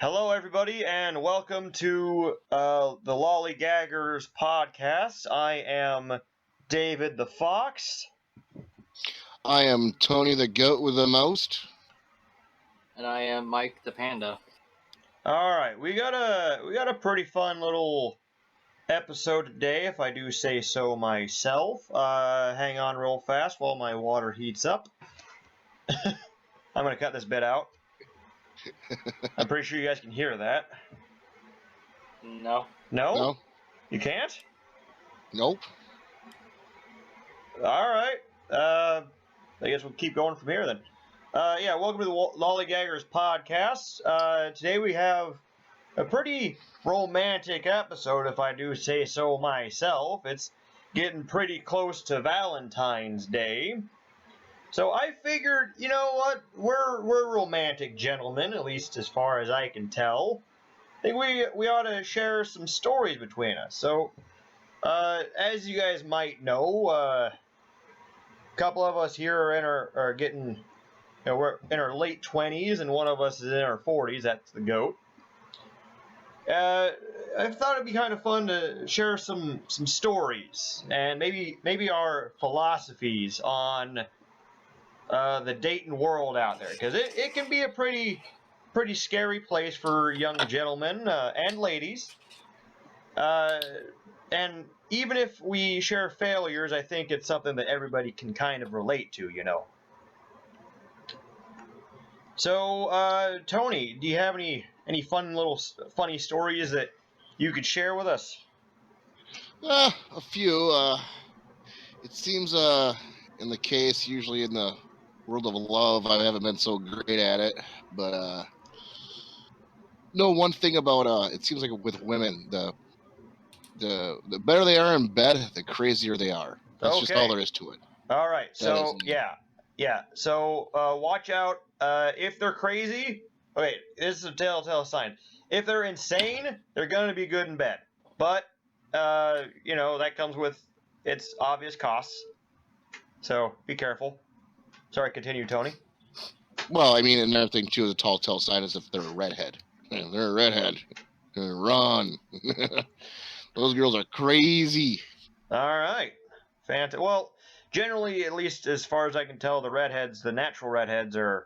Hello, everybody, and welcome to the Lollygaggers podcast. I am David the Fox. I am Tony the Goat with the most. And I am Mike the Panda. All right, we got a pretty fun little episode today, if I do say so myself. Hang on real fast while my water heats up. I'm gonna cut this bit out. I'm pretty sure you guys can hear that. No. No? You can't? Nope. All right. I guess we'll keep going from here then. Welcome to the Lollygaggers podcast. Today we have a pretty romantic episode, if I do say so myself. It's getting pretty close to Valentine's Day. So I figured, you know what, we're romantic gentlemen, at least as far as I can tell. I think we ought to share some stories between us. So, as you guys might know, a couple of us here are getting, we're in our late 20s, and one of us is in our 40s. That's the goat. I thought it'd be kind of fun to share some stories and maybe our philosophies on the dating world out there, because it can be a pretty scary place for young gentlemen and ladies. And even if we share failures, I think it's something that everybody can kind of relate to, you know. So, Tony, do you have any funny stories that you could share with us? A few. It seems in the case, usually in the world of love, I haven't been so great at it. But no, one thing about it seems like with women, the better they are in bed, the crazier they are. That's just all there is to it. All right. So yeah. So watch out. If they're crazy, okay, this is a telltale sign. If they're insane, they're gonna be good in bed. But that comes with its obvious costs. So be careful. Sorry, continue, Tony. Well, I mean, another thing too, the telltale sign is if they're a redhead. If they're a redhead, run. Those girls are crazy. All right. Fantastic. Well, generally, at least as far as I can tell, the natural redheads are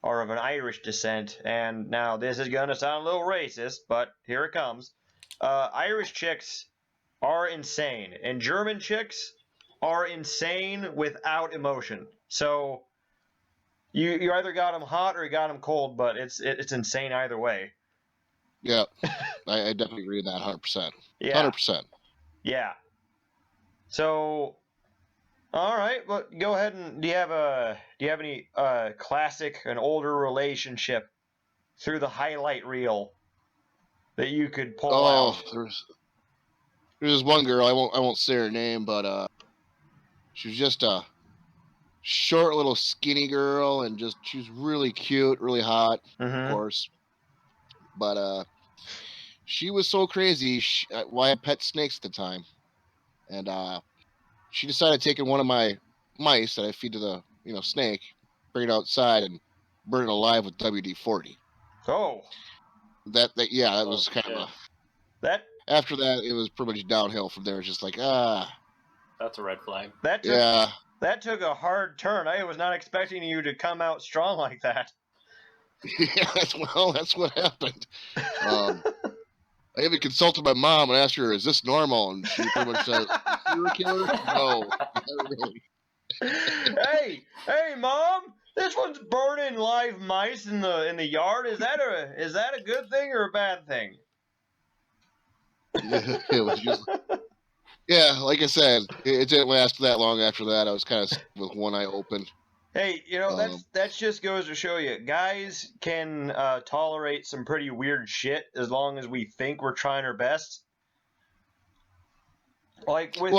of an Irish descent. And now this is going to sound a little racist, but here it comes. Irish chicks are insane, and German chicks are insane without emotion. So you either got them hot or you got them cold, but it's insane either way. Yeah, I definitely agree with that 100%. Yeah. 100%. Yeah. So, all right, but go ahead and do you have any classic, an older relationship through the highlight reel that you could pull out? There's this one girl, I won't say her name, but she was just a short little skinny girl, and she was really cute, really hot, of course. But she was so crazy. I had pet snakes at the time, and she decided taking one of my mice that I feed to the snake, bring it outside and burn it alive with WD-40. Oh, that was kind of that. After that, it was pretty much downhill from there. It's just like that's a red flag. That took a hard turn. I was not expecting you to come out strong like that. Yeah, that's what happened. I even consulted my mom and asked her, "Is this normal?" And she pretty much said, "Serial killer? No, not really." Hey, Mom! This one's burning live mice in the yard. Is that a good thing or a bad thing? It was just, yeah, like I said, it didn't last that long after that. I was kind of with one eye open. Hey, that just goes to show you, guys can tolerate some pretty weird shit as long as we think we're trying our best. Like with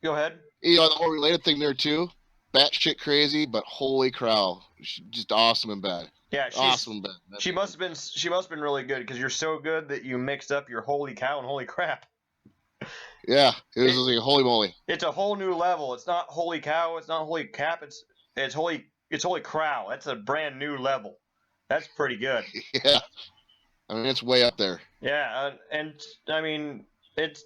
go ahead. The whole related thing there too, batshit crazy, but holy cow, she's just awesome in bed. Yeah, awesome in bed. She must have been really good, because you're so good that you mixed up your holy cow and holy crap. Yeah, it was like holy moly. It's a whole new level. It's not holy cow. It's not holy cap. It's holy crow. That's a brand new level. That's pretty good. Yeah. I mean, it's way up there. Yeah, and I mean, it's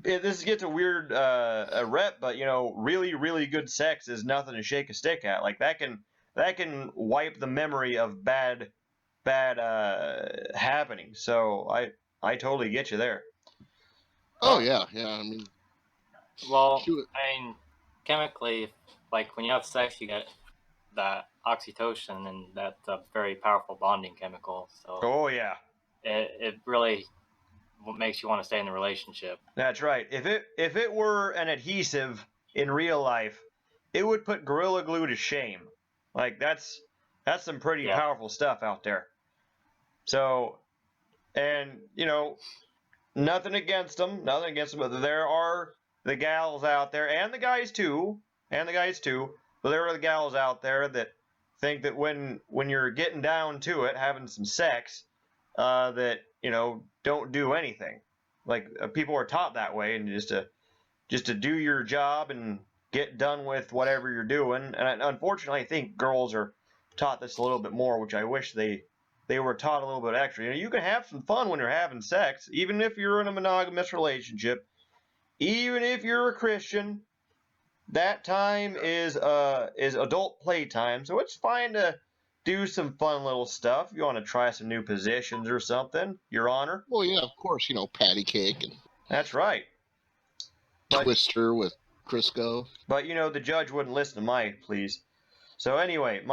this gets a weird a rep, but really, really good sex is nothing to shake a stick at. Like that can wipe the memory of bad happenings. So I totally get you there. Oh yeah. I mean, Well, shoot. I mean, chemically, like when you have sex, you get that oxytocin, and that's a very powerful bonding chemical. So Oh yeah, it really makes you want to stay in the relationship. that's right. If it were an adhesive in real life, it would put Gorilla Glue to shame. Like that's some pretty Yeah. powerful stuff out there. So, and nothing against them, but there are the gals out there, and the guys too, but there are the gals out there that think that when you're getting down to it, having some sex, that don't do anything. Like people are taught that way, and just to do your job and get done with whatever you're doing. And unfortunately, I think girls are taught this a little bit more, which I wish they were taught a little bit extra. You can have some fun when you're having sex, even if you're in a monogamous relationship, even if you're a Christian. That time is adult playtime, so it's fine to do some fun little stuff. If you want to try some new positions or something, Your Honor. Well, yeah, of course. Patty cake and That's right. But, Twister with Crisco. But the judge wouldn't listen to my pleas. So anyway,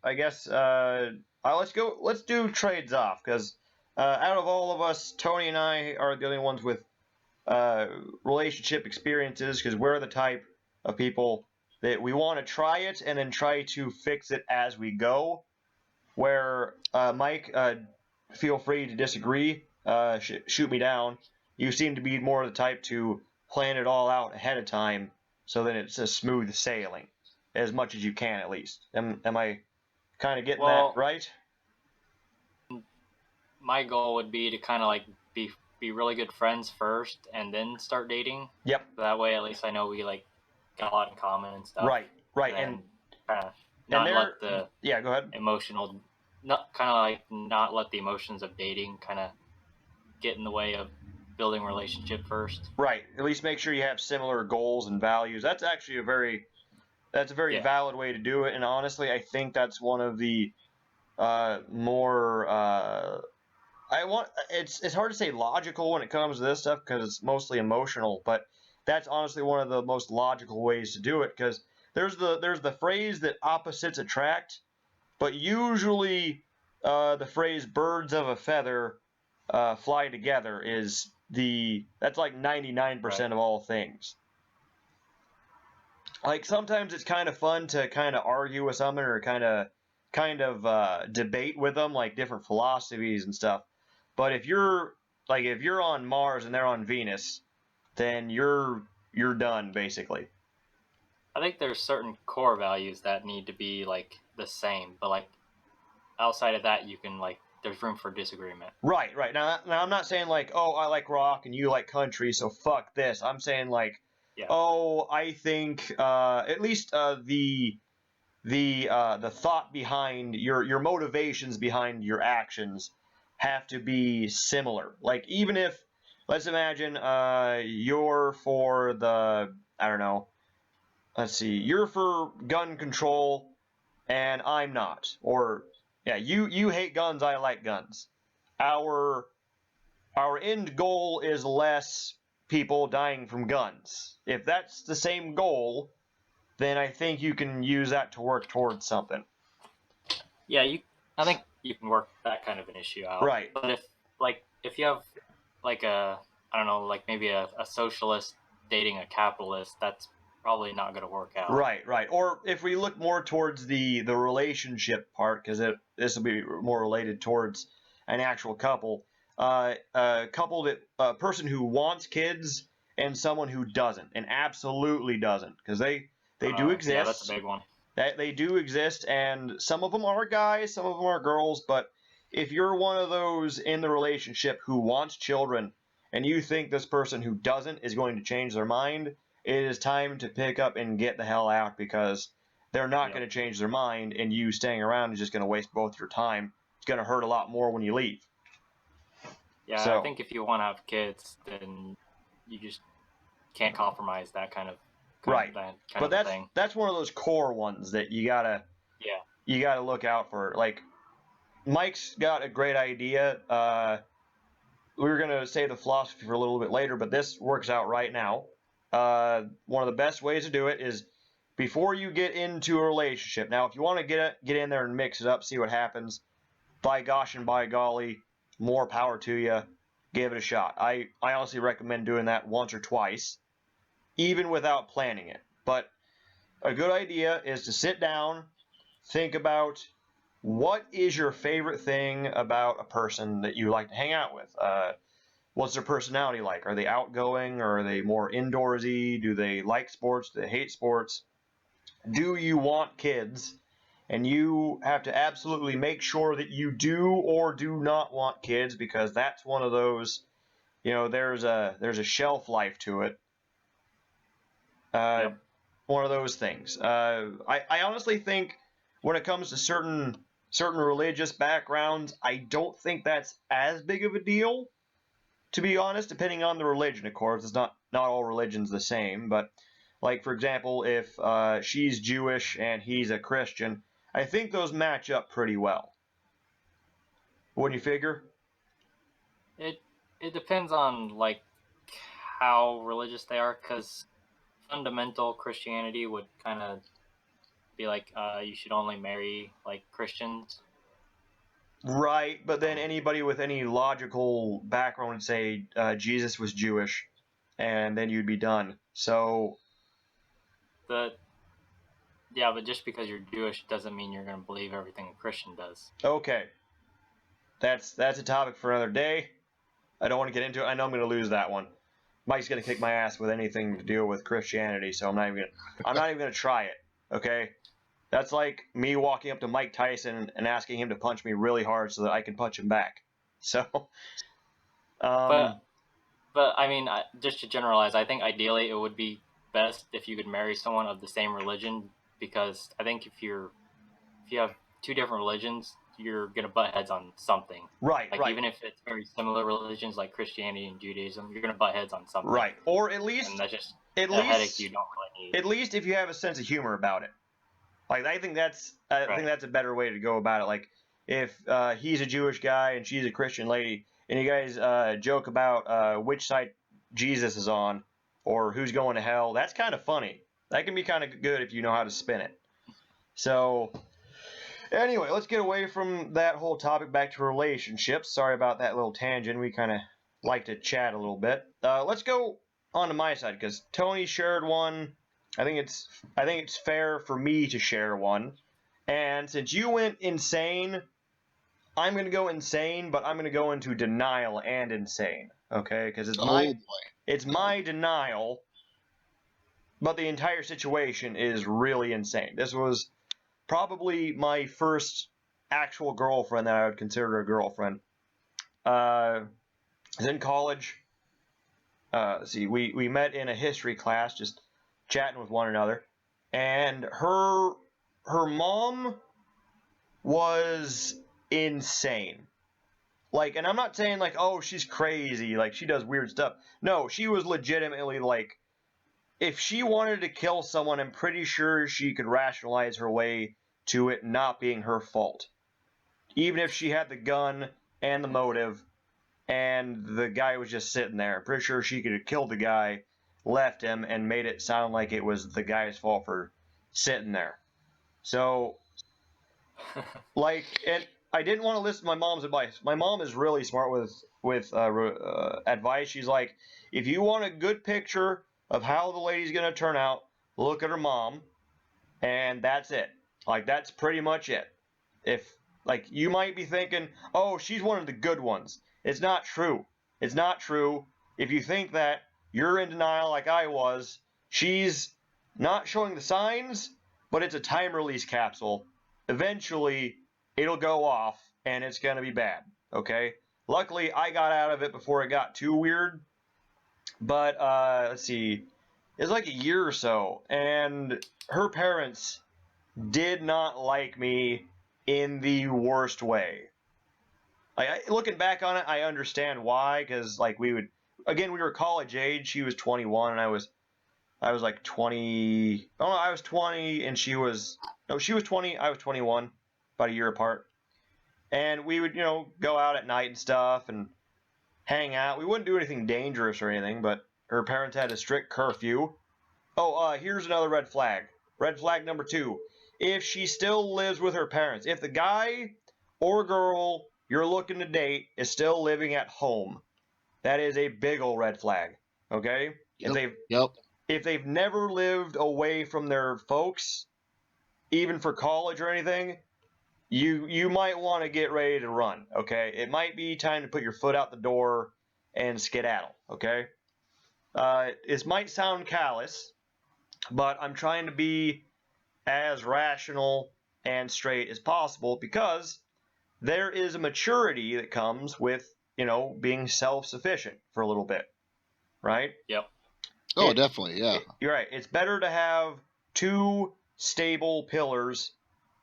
I guess let's do trades off, because out of all of us, Tony and I are the only ones with relationship experiences, because we're the type of people that we want to try it and then try to fix it as we go. Where Mike, feel free to disagree, shoot me down. You seem to be more the type to plan it all out ahead of time, so that it's a smooth sailing, as much as you can at least. Am I kind of getting that right? My goal would be to kind of like be really good friends first, and then start dating. Yep. That way, at least I know we like got a lot in common and stuff. Right. And not let the go ahead. emotional, not let the emotions of dating kind of get in the way of building a relationship first. Right. At least make sure you have similar goals and values. That's actually a very valid way to do it. And honestly, I think that's one of the more it's hard to say logical when it comes to this stuff, because it's mostly emotional, but that's honestly one of the most logical ways to do it, because there's the phrase that opposites attract, but usually the phrase birds of a feather fly together that's like 99% of all things. Like sometimes it's kind of fun to kind of argue with someone, or kind of debate with them, like different philosophies and stuff. But if you're on Mars and they're on Venus, then you're done basically. I think there's certain core values that need to be like the same, but like outside of that, you can like there's room for disagreement. Right. Now I'm not saying like, oh, I like rock and you like country, so fuck this. I'm saying like, oh, I think at least the thought behind your motivations behind your actions have to be similar. Like even if, let's imagine you're for the, I don't know, let's see, you're for gun control and I'm not. Or yeah, you hate guns, I like guns. Our end goal is less people dying from guns. If that's the same goal, then I think you can use that to work towards something. Yeah, I think you can work that kind of an issue out. Right. But if you have like maybe a socialist dating a capitalist, that's probably not going to work out. Right. Or if we look more towards the relationship part, because this will be more related towards an actual couple, a person who wants kids and someone who doesn't, and absolutely doesn't, because they do exist. Yeah, that's a big one. They do exist, and some of them are guys, some of them are girls, but if you're one of those in the relationship who wants children, and you think this person who doesn't is going to change their mind, it is time to pick up and get the hell out, because they're not going to change their mind, and you staying around is just going to waste both your time it's going to hurt a lot more when you leave. Yeah, So, I think if you want to have kids, then you just can't compromise that kind of right. that kind But of thing. that's one of those core ones that you gotta look out for. Like, Mike's got a great idea. We were gonna say the philosophy for a little bit later, but this works out right now. One of the best ways to do it is before you get into a relationship. Now, if you want to get in there and mix it up, see what happens, by gosh and by golly, more power to you. Give it a shot. I honestly recommend doing that once or twice, even without planning it. But a good idea is to sit down, think about what is your favorite thing about a person that you like to hang out with. What's their personality like? Are they outgoing, or are they more indoorsy? Do they like sports? Do they hate sports? Do you want kids? And you have to absolutely make sure that you do or do not want kids, because that's one of those, there's a shelf life to it. Yep. One of those things. I honestly think when it comes to certain religious backgrounds, I don't think that's as big of a deal, to be honest, depending on the religion, of course. It's not all religions the same, but like, for example, if she's Jewish and he's a Christian, I think those match up pretty well. Wouldn't you figure? It depends on like how religious they are, because fundamental Christianity would kind of be like you should only marry like Christians. Right, but then anybody with any logical background would say Jesus was Jewish, and then you'd be done. So, But just because you're Jewish doesn't mean you're going to believe everything a Christian does. okay, that's a topic for another day. I don't want to get into it. I know I'm going to lose that one. Mike's going to kick my ass with anything to deal with Christianity, so I'm not even going to try it. Okay. That's like me walking up to Mike Tyson and asking him to punch me really hard so that I can punch him back. So, but I mean, just to generalize, I think ideally it would be best if you could marry someone of the same religion, because I think if you have two different religions, you're gonna butt heads on something. Right. Even if it's very similar religions like Christianity and Judaism, you're gonna butt heads on something. Right. Or at least, and that's just a headache you don't really need. At least if you have a sense of humor about it. Like, I think that's a better way to go about it. Like, if he's a Jewish guy and she's a Christian lady, and you guys joke about which side Jesus is on, or who's going to hell, that's kind of funny. That can be kind of good if you know how to spin it. So, anyway, let's get away from that whole topic, back to relationships. Sorry about that little tangent. We kind of like to chat a little bit. Let's go on to my side, because Tony shared one. I think it's fair for me to share one. And since you went insane, I'm going to go insane, but I'm going to go into denial and insane. Okay? Because it's my denial, but the entire situation is really insane. This was probably my first actual girlfriend that I would consider a girlfriend. I was in college. We met in a history class, just chatting with one another, and her mom was insane. Like, and I'm not saying like, oh, she's crazy, like she does weird stuff. No, she was legitimately like, if she wanted to kill someone, I'm pretty sure she could rationalize her way to it not being her fault. Even if she had the gun and the motive, and the guy was just sitting there, I'm pretty sure she could have killed the guy, left him, and made it sound like it was the guy's fault for sitting there. So, like, and I didn't want to listen to my mom's advice. My mom is really smart with advice. She's like, if you want a good picture of how the lady's going to turn out, look at her mom, and that's it. Like, that's pretty much it. If, like, you might be thinking, oh, she's one of the good ones. It's not true. It's not true. If you think that, you're in denial like I was. She's not showing the signs, but it's a time release capsule. Eventually, it'll go off, and it's going to be bad, okay? Luckily, I got out of it before it got too weird. But, let's see. It was like a year or so, and her parents did not like me in the worst way. Looking back on it, I understand why, because like we were college age. She was 21 and I was like 20. Oh, no, I was 20 and she was 20. I was 21, about a year apart. And we would, go out at night and stuff and hang out. We wouldn't do anything dangerous or anything, but her parents had a strict curfew. Oh, here's another red flag. Red flag number 2. If she still lives with her parents, if the guy or girl you're looking to date is still living at home, that is a big old red flag. Okay? If they've never lived away from their folks, even for college or anything, you might want to get ready to run, okay? It might be time to put your foot out the door and skedaddle, okay? This might sound callous, but I'm trying to be as rational and straight as possible because there is a maturity that comes with, being self-sufficient for a little bit, right? Yep. Oh, definitely, yeah. You're right. It's better to have 2 stable pillars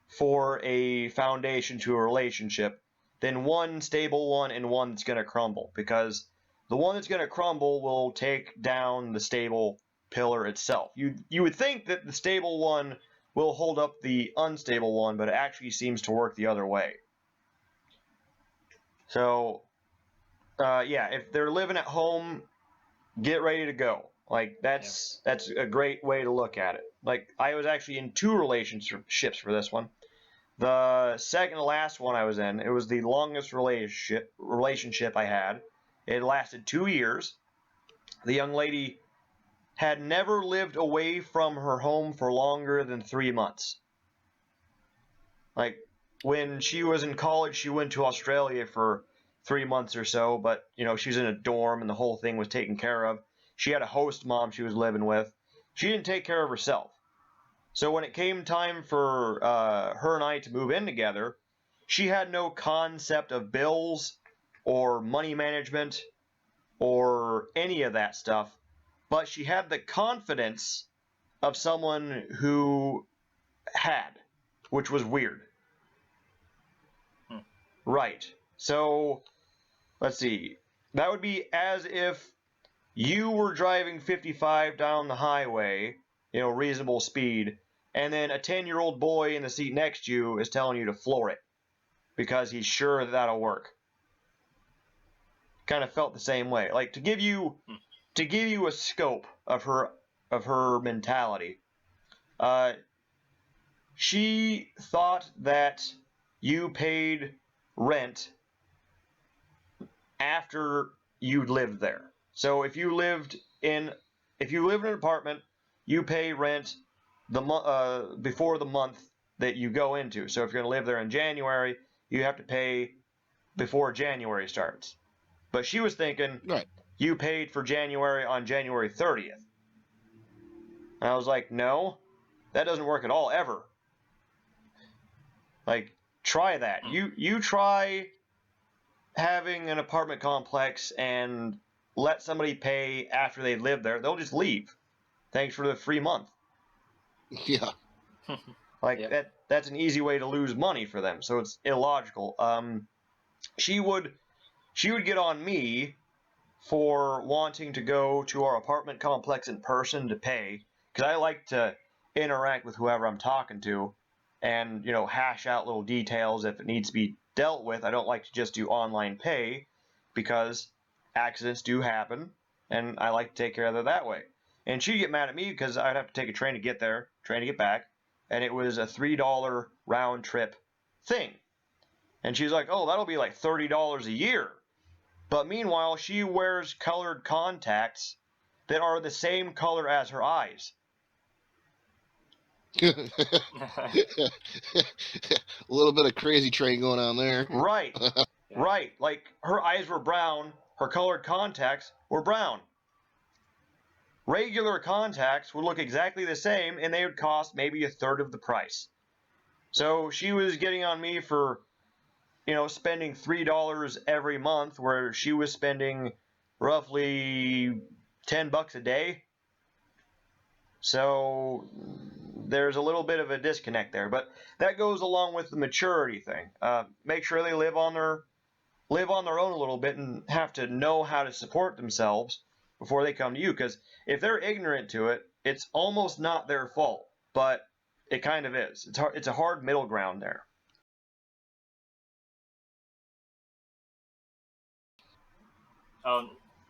for a foundation to a relationship than 1 stable one and 1 that's going to crumble, because the one that's going to crumble will take down the stable pillar itself. You would think that the stable one will hold up the unstable one, but it actually seems to work the other way. So, if they're living at home, get ready to go. Like, that's a great way to look at it. Like, I was actually in 2 relationships for this one. The second to last one I was in, it was the longest relationship I had. It lasted 2 years. The young lady had never lived away from her home for longer than 3 months. Like, when she was in college, she went to Australia for 3 months or so, but, she was in a dorm and the whole thing was taken care of. She had a host mom she was living with. She didn't take care of herself. So when it came time for her and I to move in together, she had no concept of bills or money management or any of that stuff, but she had the confidence of someone who had, which was weird. Right. So, let's see. That would be as if you were driving 55 down the highway, reasonable speed, and then a 10-year-old boy in the seat next to you is telling you to floor it because he's sure that'll work. Kind of felt the same way. Like, to give you a scope of her mentality. She thought that you paid rent after you lived there. So if you live in an apartment, you pay rent before the month that you go into. So if you're going to live there in January, you have to pay before January starts. But she was thinking you paid for January on January 30th. And I was like, no, that doesn't work at all, ever. Like, try that. You try having an apartment complex and let somebody pay after they live there. They'll just leave. Thanks for the free month. Yeah. That's an easy way to lose money for them. So it's illogical. She would get on me for wanting to go to our apartment complex in person to pay, because I like to interact with whoever I'm talking to and, hash out little details if it needs to be dealt with. I don't like to just do online pay because accidents do happen, and I like to take care of it that way. And she'd get mad at me because I'd have to take a train to get there, train to get back, and it was a $3 round trip thing. And she's like, oh, that'll be like $30 a year. But meanwhile, she wears colored contacts that are the same color as her eyes. A little bit of crazy train going on there. Right. Right. Like, her eyes were brown, her colored contacts were brown. Regular contacts would look exactly the same, and they would cost maybe a third of the price. So she was getting on me for, spending $3 every month, where she was spending roughly $10 a day. So there's a little bit of a disconnect there, but that goes along with the maturity thing. Make sure they live on live on their own a little bit and have to know how to support themselves before they come to you. Because if they're ignorant to it, it's almost not their fault, but it kind of is. It's a hard middle ground there.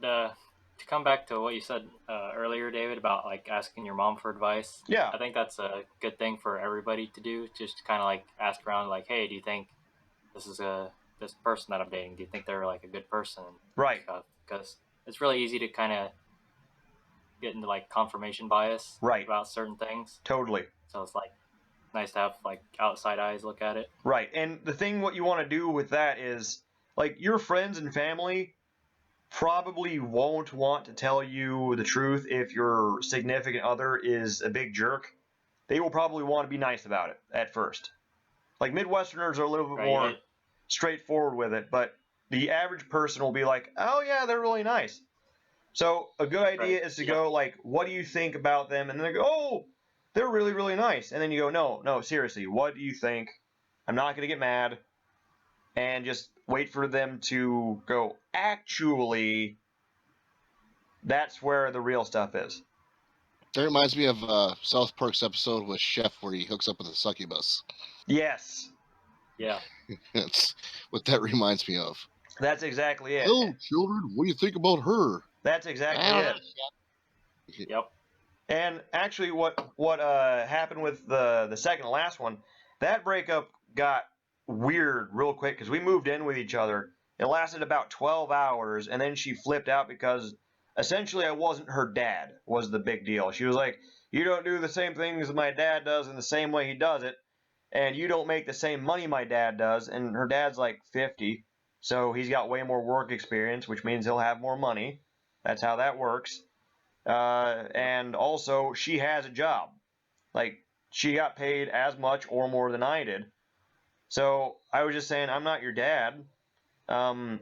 To come back to what you said earlier, David, about like asking your mom for advice. Yeah. I think that's a good thing for everybody to do. Just to kind of like ask around, like, hey, do you think this person that I'm dating? Do you think they're like a good person? Right. Because it's really easy to kind of get into like confirmation bias. Right. About certain things. Totally. So it's like nice to have like outside eyes look at it. Right. And the thing, what you want to do with that is, like, your friends and family probably won't want to tell you the truth if your significant other is a big jerk. They will probably want to be nice about it at first. Like, Midwesterners are a little bit more straightforward with it, but the average person will be like, oh yeah, they're really nice. So a good idea is to go like, what do you think about them? And then they go, oh, they're really, really nice. And then you go, no, seriously, what do you think? I'm not going to get mad. And just wait for them to go, actually, that's where the real stuff is. That reminds me of South Park's episode with Chef where he hooks up with a succubus. Yes. Yeah. That's what that reminds me of. That's exactly it. Hello, children. What do you think about her? That's exactly it. Yep. And actually, what happened with the second to last one, that breakup got weird real quick because we moved in with each other. It lasted about 12 hours, and then she flipped out because essentially I wasn't her dad was the big deal. She was like, you don't do the same things my dad does in the same way he does it, and you don't make the same money my dad does. And her dad's like 50, so he's got way more work experience, which means he'll have more money. That's how that works. And also, she has a job. Like, she got paid as much or more than I did. So I was just saying, I'm not your dad. I'm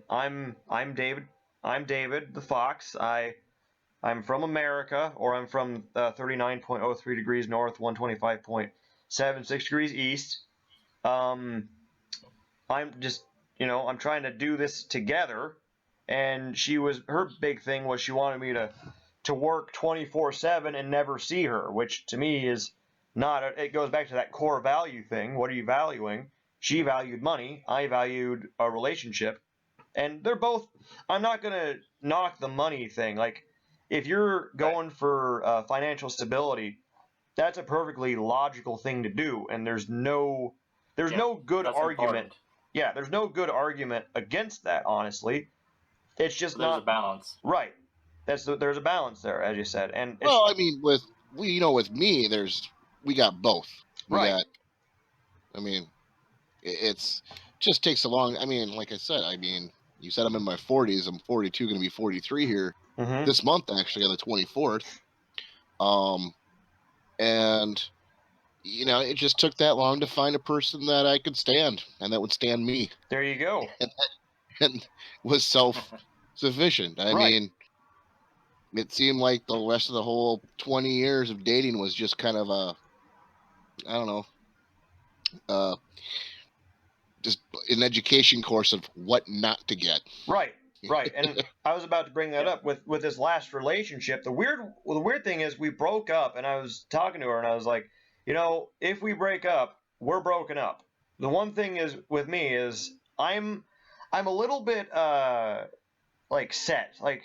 David. I'm David the Fox. I'm from America, or I'm from 39.03 degrees north, 125.76 degrees east. I'm just, I'm trying to do this together. And her big thing was she wanted me to work 24/7 and never see her, which to me is not, it goes back to that core value thing. What are you valuing? She valued money. I valued a relationship. And they're both, I'm not going to knock the money thing. Like, if you're going for financial stability, that's a perfectly logical thing to do. And there's no good argument. Important. Yeah, there's no good argument against that, honestly. It's just there's a balance. Right. There's a balance there, as you said. And well, I mean, with me, we got both. It's just takes a long. I mean, like I said, you said I'm in my 40s. I'm 42, going to be 43 here this month, actually, on the 24th. And it just took that long to find a person that I could stand and that would stand me. There you go. And was self-sufficient. I mean, it seemed like the rest of the whole 20 years of dating was just kind of just an education course of what not to get. Right. And I was about to bring that up with this last relationship. The weird thing is we broke up, and I was talking to her, and I was like, if we break up, we're broken up. The one thing is with me is I'm a little bit set. Like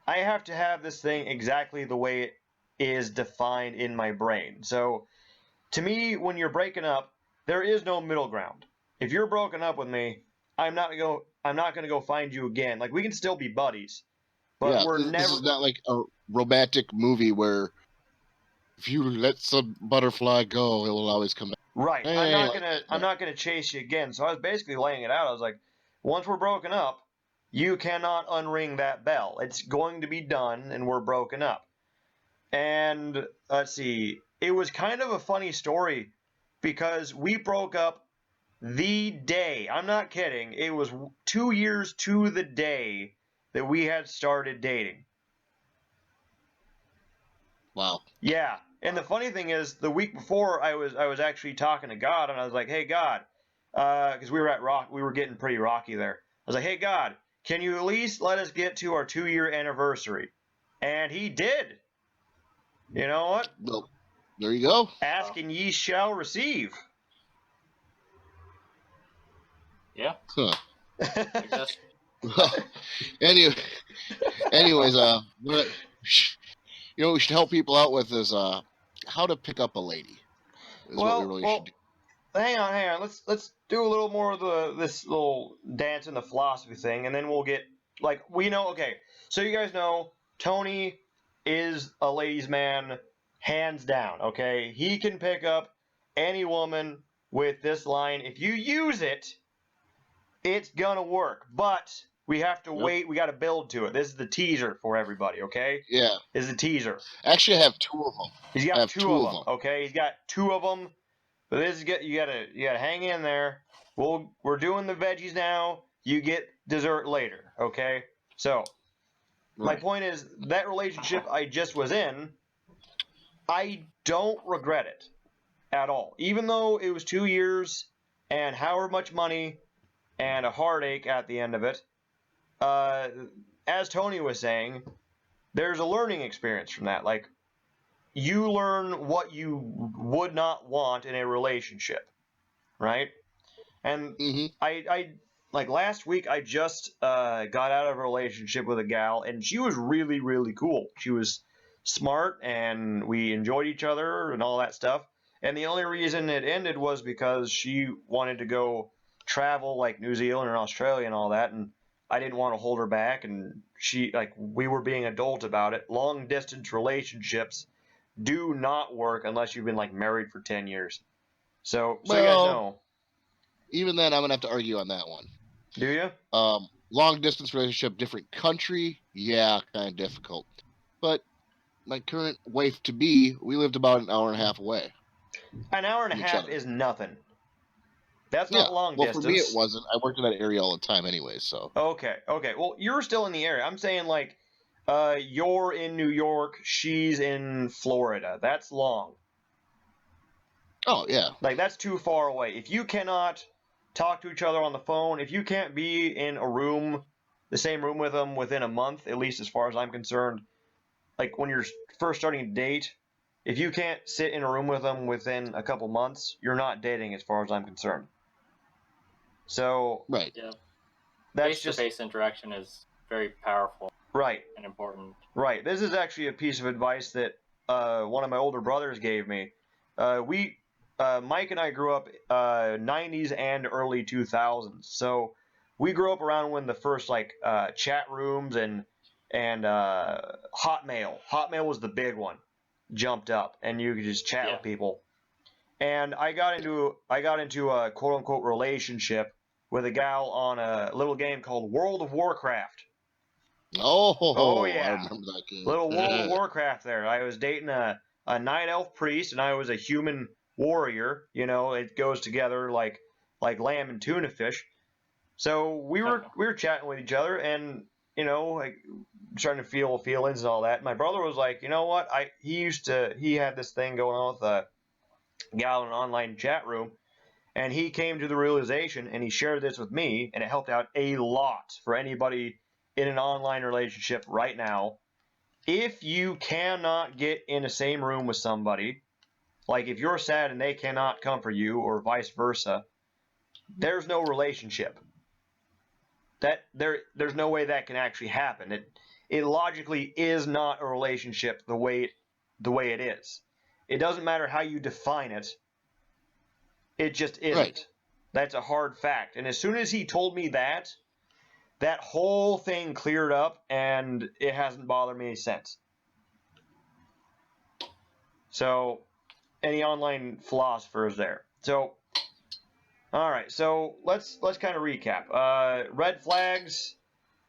I have to have this thing exactly the way it is defined in my brain. So to me, when you're breaking up, there is no middle ground. If you're broken up with me, I'm not gonna go find you again. Like, we can still be buddies, but we're never. This is not like a romantic movie where if you let some butterfly go, it will always come back. Right. I'm not gonna chase you again. So I was basically laying it out. I was like, once we're broken up, you cannot unring that bell. It's going to be done, and we're broken up. And let's see, it was kind of a funny story because we broke up the day, I'm not kidding, it was 2 years to the day that we had started dating. Wow. Yeah. And the funny thing is, the week before, I was actually talking to God, and I was like, hey, God, because we were getting pretty rocky there. I was like, hey God, can you at least let us get to our 2-year anniversary? And he did. You know what? Well, there you go. Ask and ye shall receive. Yeah. Huh. I guess. Well, anyways, what we should help people out with is how to pick up a lady. Is what we really should do. Hang on. Let's do a little more of this little dance in the philosophy thing, and then we'll get we know. Okay, so you guys know Tony is a ladies' man, hands down. Okay, he can pick up any woman with this line. If you use it, it's gonna work. But we have to wait. We got to build to it. This is the teaser for everybody. Okay. Yeah. This is the teaser. Actually, I have 2 of them. He's got two of them. Okay, he's got 2 of them. But this is you gotta hang in there. We're doing the veggies now. You get dessert later. Okay. So my point is that relationship I just was in, I don't regret it at all. Even though it was 2 years and however much money and a heartache at the end of it. As Tony was saying, there's a learning experience from that. Like, you learn what you would not want in a relationship, right? And I like last week, I just got out of a relationship with a gal, and she was really, really cool. She was smart, and we enjoyed each other and all that stuff. And the only reason it ended was because she wanted to go travel like New Zealand and Australia and all that, and I didn't want to hold her back, and we were being adult about it. Long distance relationships do not work unless you've been married for 10 years. So you guys know. Even then, I'm gonna have to argue on that one. Do you? Long distance relationship, different country, yeah, kind of difficult. But my current wife to be, we lived about an hour and a half away. An hour and a half is nothing. That's not long distance. Well, for me it wasn't. I worked in that area all the time anyway, so. Okay. Well, you're still in the area. I'm saying you're in New York, she's in Florida. That's long. Oh, yeah. That's too far away. If you cannot talk to each other on the phone, if you can't be in a room, the same room with them within a month, at least as far as I'm concerned, when you're first starting to date, if you can't sit in a room with them within a couple months, you're not dating as far as I'm concerned. So, right. Yeah. That's face-to-face interaction is very powerful. Right. And important. Right. This is actually a piece of advice that one of my older brothers gave me. Mike and I grew up 90s and early 2000s. So we grew up around when the first chat rooms and Hotmail. Hotmail was the big one. Jumped up, and you could just chat with people. And I got into a quote unquote relationship with a gal on a little game called World of Warcraft. Oh yeah, I remember that game. Little World of Warcraft there. I was dating a night elf priest, and I was a human warrior. You know, it goes together like lamb and tuna fish. So we were chatting with each other, and starting to feel feelings and all that. My brother was like, you know what? He had this thing going on with a gal in an online chat room, and he came to the realization, and he shared this with me, and it helped out a lot for anybody in an online relationship right now. If you cannot get in the same room with somebody, if you're sad and they cannot comfort you, or vice versa, there's no relationship. There's no way that can actually happen. It logically is not a relationship the way it is. It doesn't matter how you define it. It just isn't. Right. That's a hard fact. And as soon as he told me that whole thing cleared up, and it hasn't bothered me since. So, any online philosophers there? So, all right. So let's kind of recap. Red flags.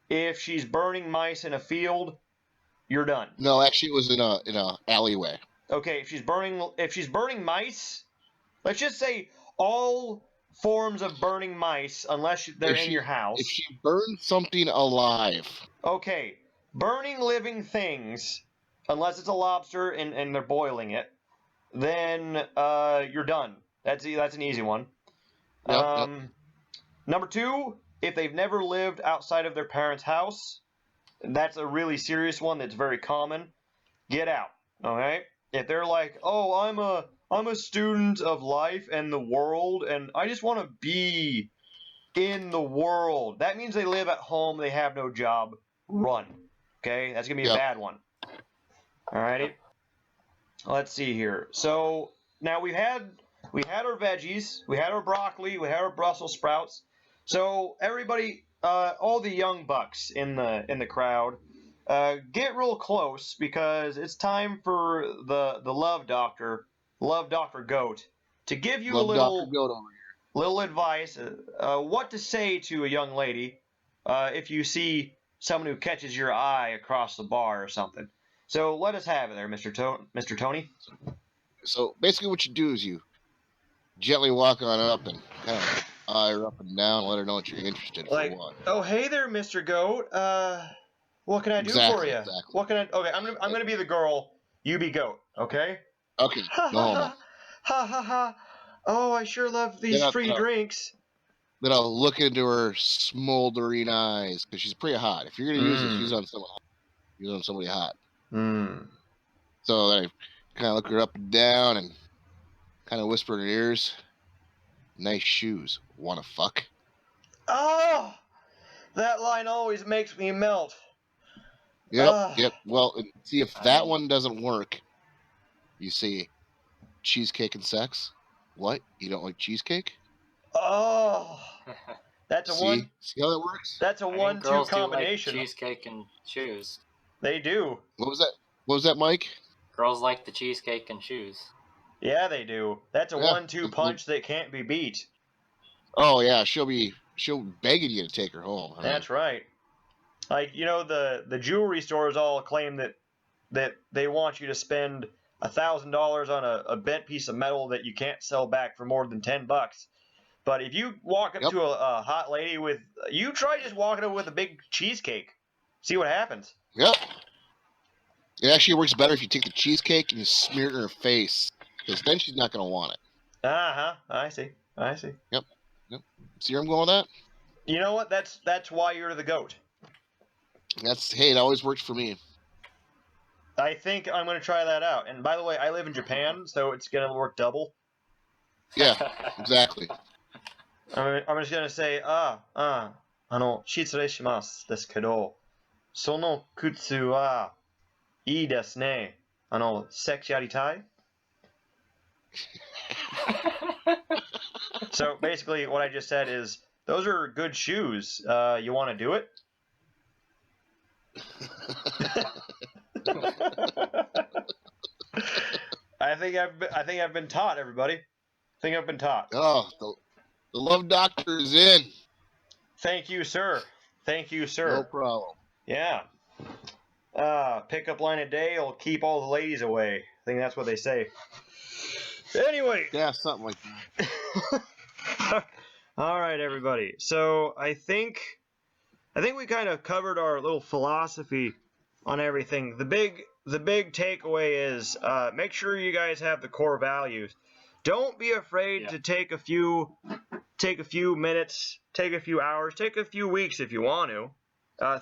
If she's burning mice in a field, you're done. No, actually, it was in a alleyway. Okay, if she's burning mice, let's just say all forms of burning mice, unless they're in your house. If she burns something alive. Okay, burning living things, unless it's a lobster and they're boiling it, then you're done. That's an easy one. Yep. Number 2, if they've never lived outside of their parents' house, that's a really serious one that's very common. Get out. Okay? If they're like, oh, I'm a student of life and the world, and I just want to be in the world. That means they live at home, they have no job. Run. Okay? That's going to be a bad one. Alrighty? Let's see here. So, now we had our veggies, we had our broccoli, we had our Brussels sprouts. So, everybody, all the young bucks in the crowd, get real close because it's time for the love doctor Goat, to give you a little advice, what to say to a young lady if you see someone who catches your eye across the bar or something. So let us have it there, Mr. Tony. So basically what you do is you gently walk on up and kind of eye her up and down, let her know that you're interested Like, for one. Oh, hey there, Mr. Goat. What can I do for you? Exactly. What can I? Okay, I'm gonna be the girl. You be Goat. Okay. Okay. No homo. Ha ha ha. Oh, I sure love these free drinks. Then I'll look into her smoldering eyes because she's pretty hot. If you're gonna use it, use it on someone hot. Use it on somebody hot. So then I kind of look her up and down and kind of whisper in her ears, "Nice shoes. Wanna fuck?" Oh, that line always makes me melt. Yep. Well, see, if that one doesn't work, you say, cheesecake and sex? What? You don't like cheesecake? Oh, that's a one. See how that works? That's a 1-2 combination. Do like cheesecake and shoes. They do. What was that, Mike? Girls like the cheesecake and shoes. Yeah, they do. That's a 1-2 punch that can't be beat. Oh yeah, she'll begging you to take her home. That's right. Like, the jewelry stores all claim that they want you to spend $1,000 on a bent piece of metal that you can't sell back for more than $10. But if you walk up to a hot lady you try just walking up with a big cheesecake. See what happens. Yep. It actually works better if you take the cheesecake and you smear it in her face, because then she's not going to want it. I see. Yep. See where I'm going with that? You know what? That's why you're the goat. It always works for me. I think I'm going to try that out. And by the way, I live in Japan, so it's going to work double. Yeah, exactly. I'm just going to say, 失礼しますですけど、その靴はいいですね。sexやりたい? So basically what I just said is, those are good shoes. You want to do it? I think I've been taught, everybody. I think I've been taught. Oh, the love doctor is in. Thank you, sir. No problem. Yeah. Pickup line a day will keep all the ladies away. I think that's what they say. Anyway. Yeah, something like that. All right, everybody. So I think we kind of covered our little philosophy on everything. The big takeaway is make sure you guys have the core values. Don't be afraid to take a few minutes, take a few hours, take a few weeks if you want to.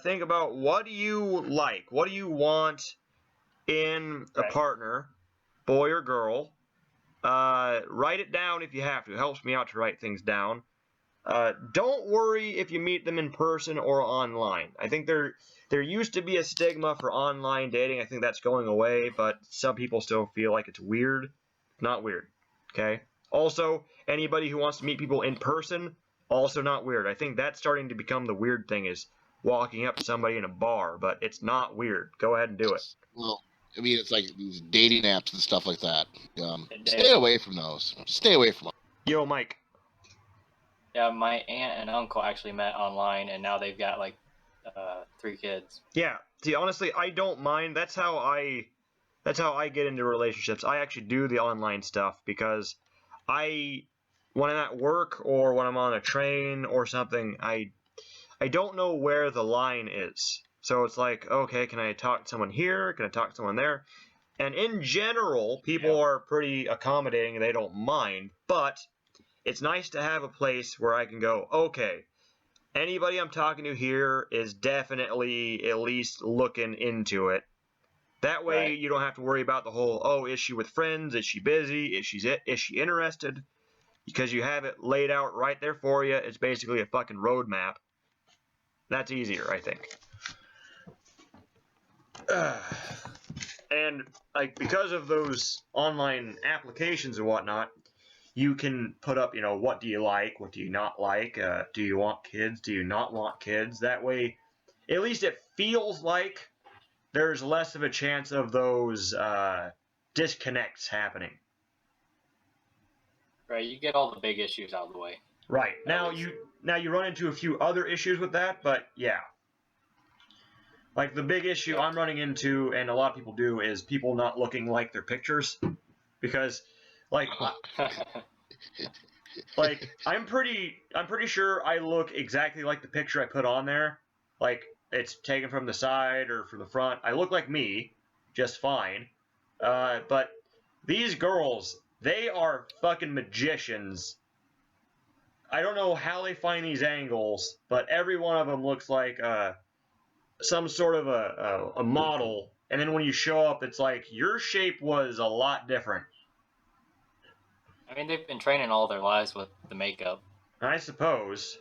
Think about, what do you like? What do you want in a partner, boy or girl? Write it down if you have to. It helps me out to write things down. Don't worry if you meet them in person or online. I think there used to be a stigma for online dating. I think that's going away, but some people still feel like it's weird. Not weird. Okay? Also, anybody who wants to meet people in person, also not weird. I think that's starting to become the weird thing, is walking up to somebody in a bar, but it's not weird. Go ahead and do it. Well, I mean, it's like these dating apps and stuff like that. Stay away from those. Stay away from them. Yo, Mike. Yeah, my aunt and uncle actually met online, and now they've got like 3 kids. Yeah. See, honestly, I don't mind. That's how I get into relationships. I actually do the online stuff because when I'm at work or when I'm on a train or something, I don't know where the line is. So it's like, okay, can I talk to someone here? Can I talk to someone there? And in general, people are pretty accommodating and they don't mind. But it's nice to have a place where I can go, okay, anybody I'm talking to here is definitely at least looking into it. That way you don't have to worry about the whole, oh, is she with friends? Is she busy? Is she interested? Because you have it laid out right there for you. It's basically a fucking roadmap. That's easier, I think. And like because of those online applications and whatnot, you can put up, what do you like? What do you not like? Do you want kids? Do you not want kids? That way, at least it feels like there's less of a chance of those disconnects happening. Right, you get all the big issues out of the way. Right. Now you run into a few other issues with that, but yeah. Like the big issue I'm running into, and a lot of people do, is people not looking like their pictures, because, like, I'm pretty sure I look exactly like the picture I put on there. Like it's taken from the side or from the front. I look like me, just fine. But these girls, they are fucking magicians. I don't know how they find these angles, but every one of them looks like some sort of a model, and then when you show up, it's like your shape was a lot different. I mean, they've been training all their lives with the makeup. I suppose.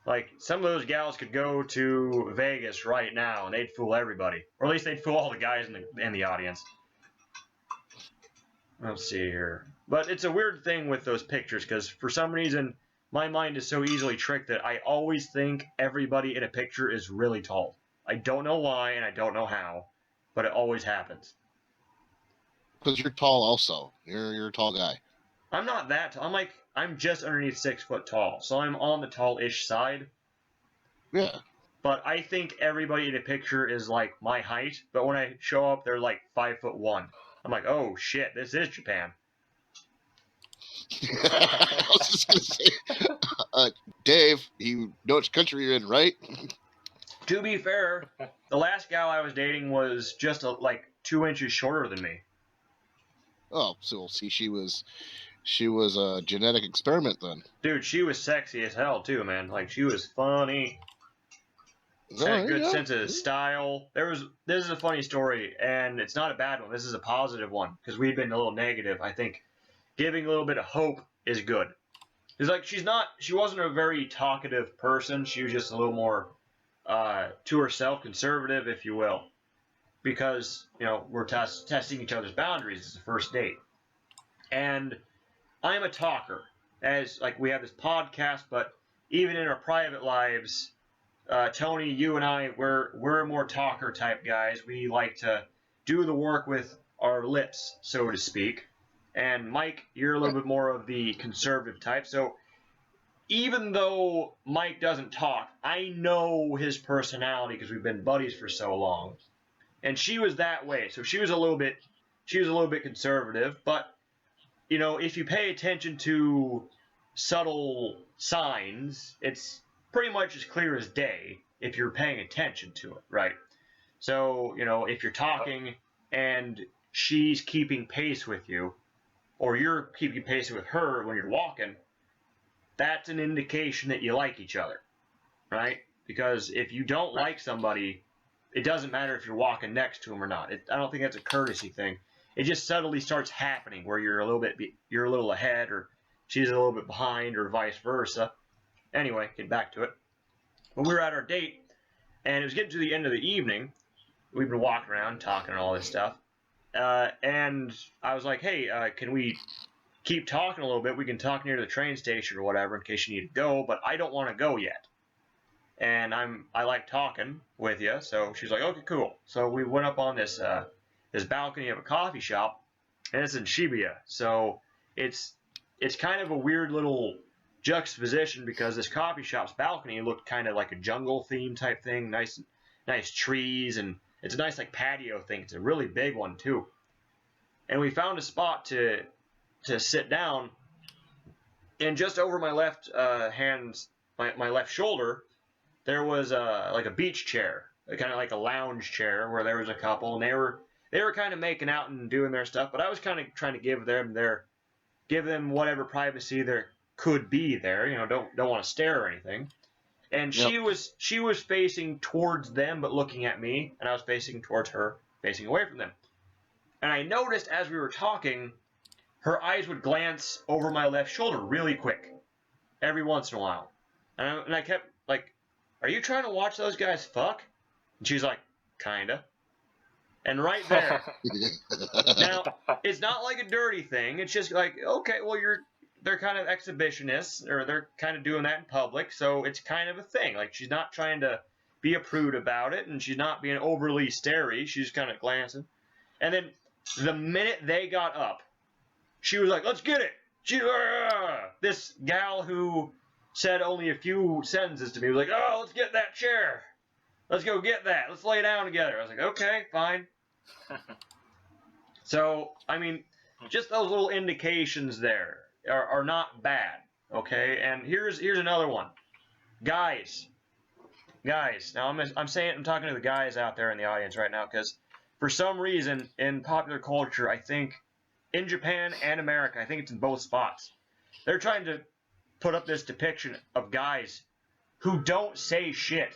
Like, some of those gals could go to Vegas right now, and they'd fool everybody. Or at least they'd fool all the guys in the audience. Let's see here. But it's a weird thing with those pictures, because for some reason, my mind is so easily tricked that I always think everybody in a picture is really tall. I don't know why, and I don't know how, but it always happens. Because you're tall also. You're a tall guy. I'm not that tall. I'm just underneath 6 foot tall, so I'm on the tall-ish side. Yeah. But I think everybody in a picture is like my height, but when I show up, they're like 5'1". I'm like, oh shit, this is Japan. I was just gonna say, Dave, you know which country you're in, right? To be fair, the last gal I was dating was just like 2 inches shorter than me. Oh, so see, she was a genetic experiment then. Dude, she was sexy as hell too, man. Like she was funny. Had a good sense of style. This is a funny story, and it's not a bad one. This is a positive one because we've been a little negative. I think giving a little bit of hope is good. It's like she wasn't a very talkative person. She was just a little more to herself, conservative, if you will, because we're testing each other's boundaries. It's the first date, and I'm a talker. As like we have this podcast, but even in our private lives, Tony, you and I, we're more talker type guys. We like to do the work with our lips, so to speak. And Mike, you're a little bit more of the conservative type. So even though Mike doesn't talk, I know his personality because we've been buddies for so long. And she was that way. So she was a little bit conservative, but if you pay attention to subtle signs, it's pretty much as clear as day if you're paying attention to it, right? So, if you're talking and she's keeping pace with you, or you're keeping pace with her when you're walking, that's an indication that you like each other, right? Because if you don't like somebody, it doesn't matter if you're walking next to them or not. I don't think that's a courtesy thing. It just subtly starts happening where you're a little ahead, or she's a little bit behind, or vice versa. Anyway, get back to it. When we were at our date, and it was getting to the end of the evening, we've been walking around talking and all this stuff, and I was like, hey, can we keep talking a little bit? We can talk near the train station or whatever in case you need to go, but I don't want to go yet. And I like talking with you, so she's like, okay, cool. So we went up on this balcony of a coffee shop, and it's in Shibuya, so it's kind of a weird little juxtaposition because this coffee shop's balcony looked kind of like a jungle theme type thing, nice trees, and it's a nice like patio thing. It's a really big one too. And we found a spot to sit down, and just over my left my left shoulder, there was like a beach chair, kind of like a lounge chair where there was a couple, and they were kind of making out and doing their stuff, but I was kind of trying to give them whatever privacy could be there. You know, don't want to stare or anything. And Yep. she was facing towards them, but looking at me, and I was facing towards her, facing away from them. And I noticed as we were talking, her eyes would glance over my left shoulder really quick, every once in a while. And I kept like, "Are you trying to watch those guys fuck?" And she's like, "Kinda." And right there. Now, it's not like a dirty thing. It's just like, okay, well, they're kind of exhibitionists, or they're kind of doing that in public, so it's kind of a thing. Like, she's not trying to be a prude about it, and she's not being overly starey. She's kind of glancing. And then the minute they got up, she was like, "Let's get it." This gal who said only a few sentences to me was like, "Oh, let's get that chair. Let's go get that. Let's lay down together." I was like, "Okay, fine." So, I mean, just those little indications there are not bad, okay? And here's another one. Guys. Now, I'm talking to the guys out there in the audience right now, because for some reason, in popular culture, I think, in Japan and America, I think it's in both spots, they're trying to put up this depiction of guys who don't say shit.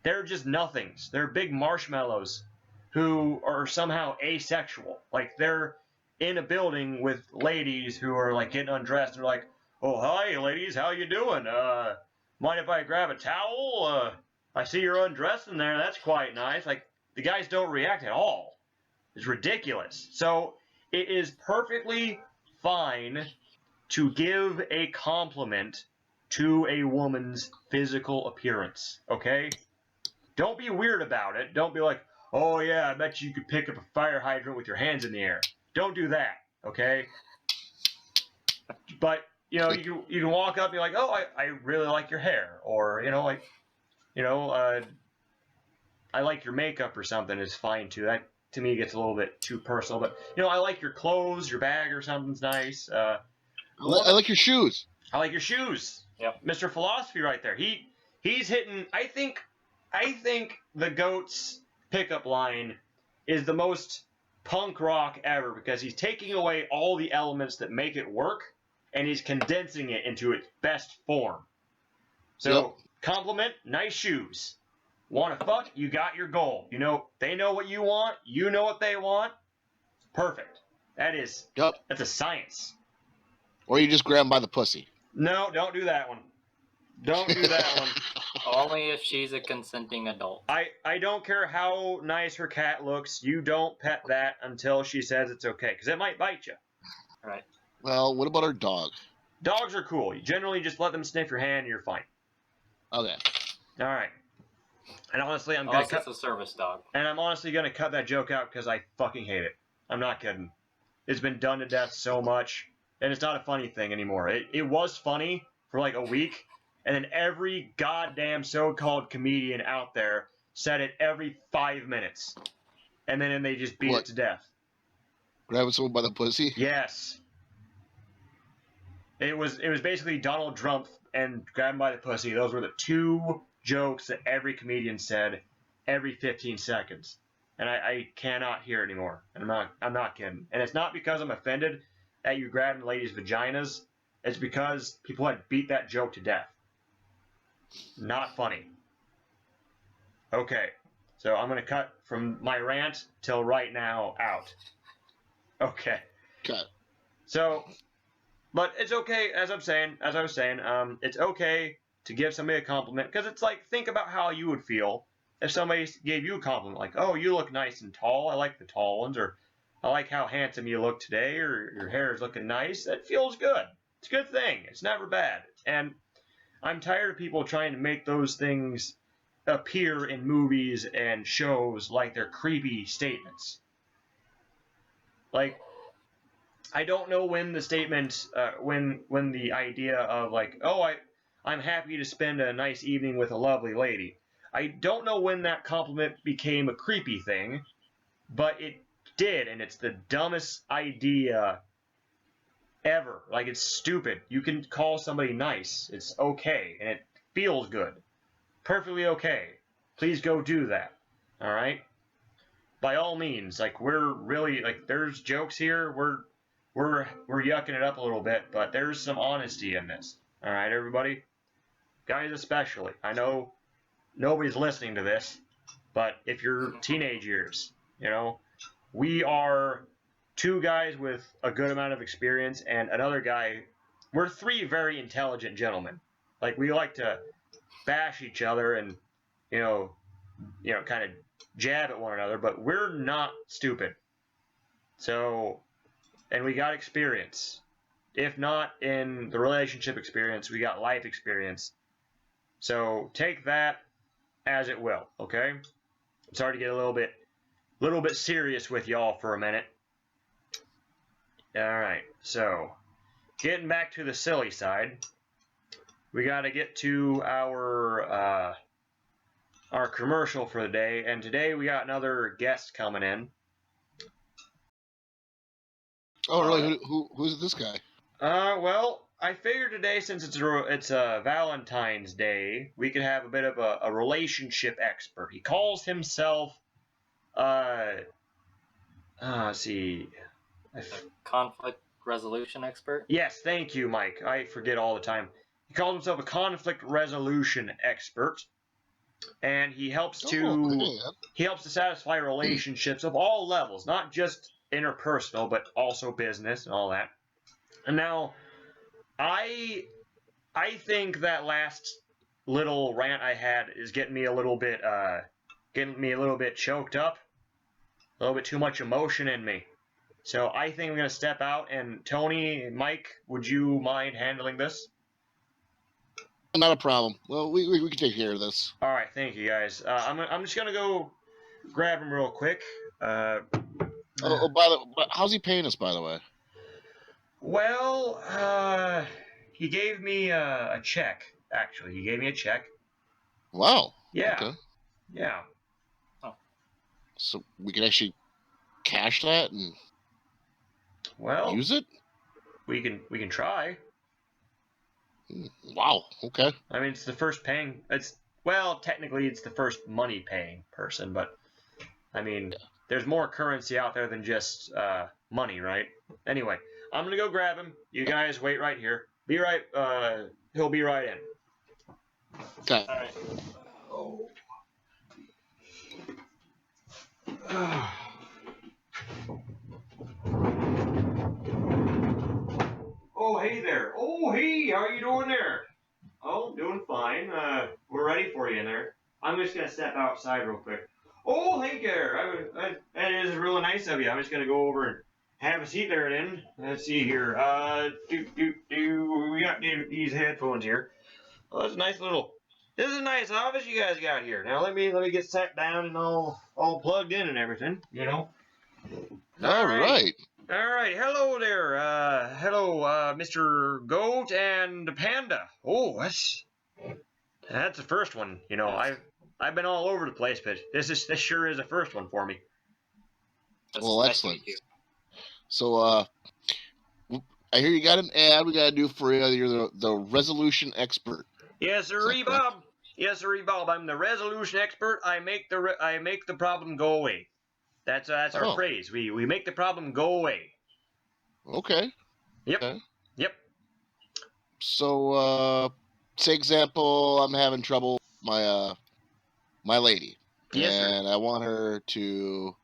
They're just nothings. They're big marshmallows who are somehow asexual. Like, they're in a building with ladies who are, like, getting undressed, and they're like, "Oh, hi, ladies, how you doing? Mind if I grab a towel? I see you're undressed in there. That's quite nice." Like, the guys don't react at all. It's ridiculous. So, it is perfectly fine to give a compliment to a woman's physical appearance, okay? Don't be weird about it. Don't be like, "Oh yeah, I bet you could pick up a fire hydrant with your hands in the air." Don't do that, okay? But, you know, you can walk up and be like, "Oh, I really like your hair," or, I like your makeup or something is fine too. That to me gets a little bit too personal. But, I like your clothes, your bag or something's nice. I like your shoes. I like your shoes. Yep. Mr. Philosophy right there. He's hitting. I think the GOAT's pickup line is the most punk rock ever, because he's taking away all the elements that make it work and he's condensing it into its best form. So, Compliment, nice shoes. Want to fuck? You got your goal. They know what you want. You know what they want. Perfect. That's a science. Or you just grab them by the pussy. No, don't do that one. Don't do that one. Only if she's a consenting adult. I don't care how nice her cat looks. You don't pet that until she says it's okay, because it might bite you. Right. Well, what about our dog? Dogs are cool. You generally just let them sniff your hand and you're fine. Okay. All right. And honestly, it's a service dog. And I'm honestly gonna cut that joke out because I fucking hate it. I'm not kidding. It's been done to death so much, and it's not a funny thing anymore. It was funny for like a week, and then every goddamn so-called comedian out there said it every 5 minutes, and then they just beat it to death. Grabbing someone by the pussy? Yes. It was basically Donald Trump and grabbing by the pussy. Those were the two jokes that every comedian said every 15 seconds. And I cannot hear it anymore. And I'm not kidding. And it's not because I'm offended that you grabbing ladies' vaginas. It's because people had beat that joke to death. Not funny. Okay. So I'm going to cut from my rant till right now out. Okay. Cut. So, but it's okay, as I was saying, it's okay to give somebody a compliment, because it's like, think about how you would feel if somebody gave you a compliment, like, "Oh, you look nice and tall. I like the tall ones," or "I like how handsome you look today," or "Your hair is looking nice." That feels good. It's a good thing. It's never bad. And I'm tired of people trying to make those things appear in movies and shows like they're creepy statements. Like, I don't know when the statement, when the idea of like, "Oh, I'm happy to spend a nice evening with a lovely lady." I don't know when that compliment became a creepy thing, but it did, and it's the dumbest idea ever. Like, it's stupid. You can call somebody nice. It's okay, and it feels good. Perfectly okay. Please go do that. All right? By all means, like, we're really, like, there's jokes here. we're yucking it up a little bit, but there's some honesty in this. All right, everybody, guys especially. I know nobody's listening to this, but if you're teenage years, you know, we are two guys with a good amount of experience and another guy. We're three very intelligent gentlemen. Like, we like to bash each other and, you know, kind of jab at one another, but we're not stupid. So, and we got experience. If not in the relationship experience, we got life experience. So take that as it will, okay? I'm sorry to get a little bit serious with y'all for a minute. All right, so getting back to the silly side, we got to get to our commercial for the day, and today we got another guest coming in. Oh, really? Who's this guy? Well, I figured today, since it's Valentine's Day, we could have a bit of a relationship expert. He calls himself, let's see. A conflict resolution expert? Yes, thank you, Mike. I forget all the time. He calls himself a conflict resolution expert, and he helps to satisfy relationships of all levels, not just interpersonal, but also business and all that. And now, I think that last little rant I had is getting me a little bit choked up, a little bit too much emotion in me. So I think I'm gonna step out. And Tony, Mike, would you mind handling this? Not a problem. Well, we can take care of this. All right, thank you guys. I'm just gonna go grab him real quick. How's he paying us, by the way? Well, he gave me a check. Actually, he gave me a check. Wow. Yeah. Okay. Yeah. Oh. So we can actually cash that and use it? We can try. Wow. Okay. I mean, it's the first paying. Technically, it's the first money paying person, but I mean, there's more currency out there than just money, right? Anyway, I'm gonna go grab him. You guys wait right here. He'll be right in. Okay. All right. Oh, hey there. Oh, hey, how are you doing there? Oh, doing fine. We're ready for you in there. I'm just gonna step outside real quick. Oh, hey there. That is really nice of you. I'm just gonna go over and have a seat there then. Let's see here. We got these headphones here. Oh, that's a nice little. This is a nice office you guys got here. Now let me get sat down and all plugged in and everything. You know. All right. All right. Hello there. Hello, Mr. Goat and Panda. Oh, that's the first one. You know, I've been all over the place, but this sure is the first one for me. Well, excellent. So, I hear you got an ad we got to do for you. You're the resolution expert. Yes, sir, Bob. Yes, sir, Bob. I'm the resolution expert. I make the problem go away. That's our phrase. We make the problem go away. Okay. Yep. Okay. Yep. So, say example, I'm having trouble with my lady. Yes, and sir. I want her to.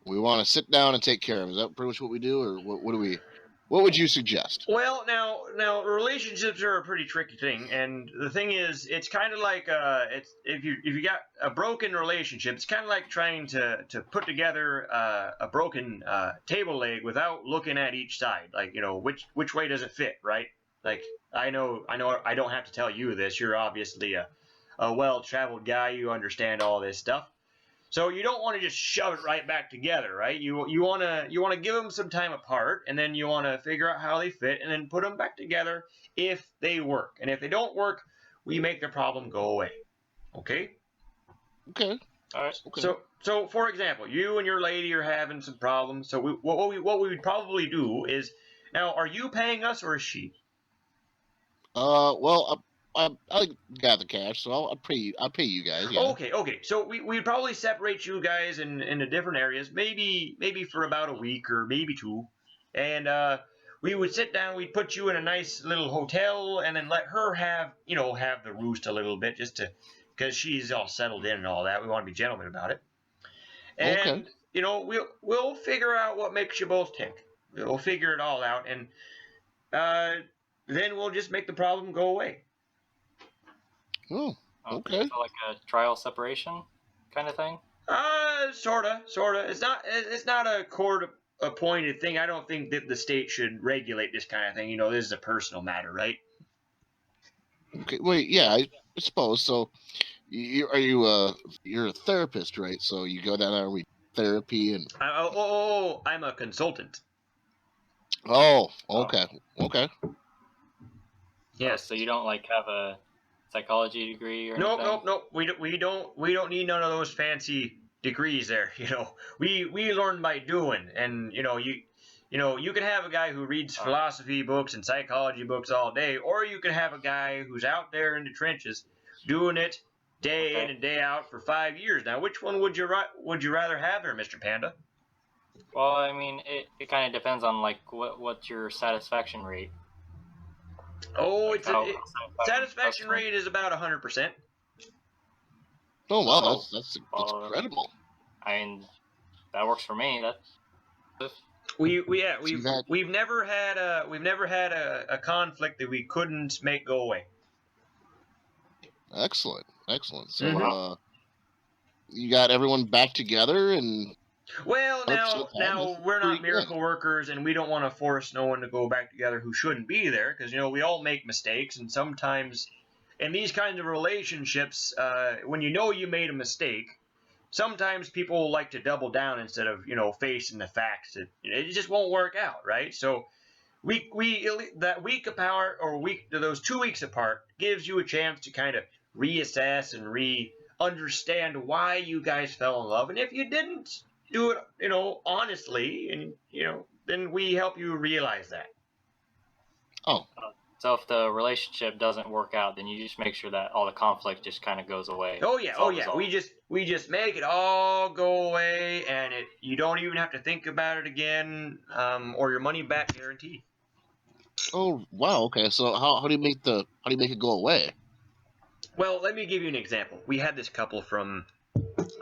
We want to sit down and take care of. Is that pretty much what we do, or what would you suggest? Well, now relationships are a pretty tricky thing, and the thing is, it's kind of like it's if you got a broken relationship, it's kind of like trying to put together a broken table leg without looking at each side. Like, you know, which way does it fit, right? Like, I know I don't have to tell you this. You're obviously a well-traveled guy. You understand all this stuff. So you don't want to just shove it right back together, right? You want to give them some time apart, and then you want to figure out how they fit, and then put them back together if they work. And if they don't work, we make the problem go away. Okay? Okay. All right. Okay. So for example, you and your lady are having some problems. So what we would probably do is, now, are you paying us or is she? Well, I got the cash, so I'll pay you guys. Yeah. Okay. So we'd probably separate you guys into different areas, maybe for about a week or maybe two, and we would sit down. We'd put you in a nice little hotel, and then let her have the roost a little bit, just to because she's all settled in and all that. We want to be gentlemen about it, Okay. and we'll figure out what makes you both tick. We'll figure it all out, and then we'll just make the problem go away. Oh, okay. So like a trial separation kind of thing? Sorta. It's not a court appointed thing. I don't think that the state should regulate this kind of thing. This is a personal matter, right? Okay. Wait, yeah, I suppose so. You're a therapist, right? So you go down there with therapy and. I'm a consultant. Oh, okay, okay. Yes. So you don't like have a psychology degree or anything? Nope. We don't need none of those fancy degrees there. We learn by doing, and you can have a guy who reads philosophy books and psychology books all day, or you can have a guy who's out there in the trenches doing it day in and day out for 5 years. Now, which one would you rather have there, Mr. Panda? Well, I mean, it kind of depends on like what's your satisfaction rate. Oh, like satisfaction rate is about 100%. Oh wow, that's incredible. I mean, that works for me. We've never had a conflict that we couldn't make go away. Excellent. So you got everyone back together and. Well, now we're not miracle workers, and we don't want to force no one to go back together who shouldn't be there, because we all make mistakes, and sometimes in these kinds of relationships, when you made a mistake, sometimes people like to double down instead of facing the facts that it just won't work out, right? So that week apart, or those 2 weeks apart, gives you a chance to kind of reassess and understand why you guys fell in love, and if you didn't do it, honestly, and then we help you realize that. Oh. So if the relationship doesn't work out, then you just make sure that all the conflict just kind of goes away. Oh yeah. We just make it all go away, and you don't even have to think about it again, or your money back guarantee. Oh wow. Okay. So how do you make it go away? Well, let me give you an example. We had this couple from,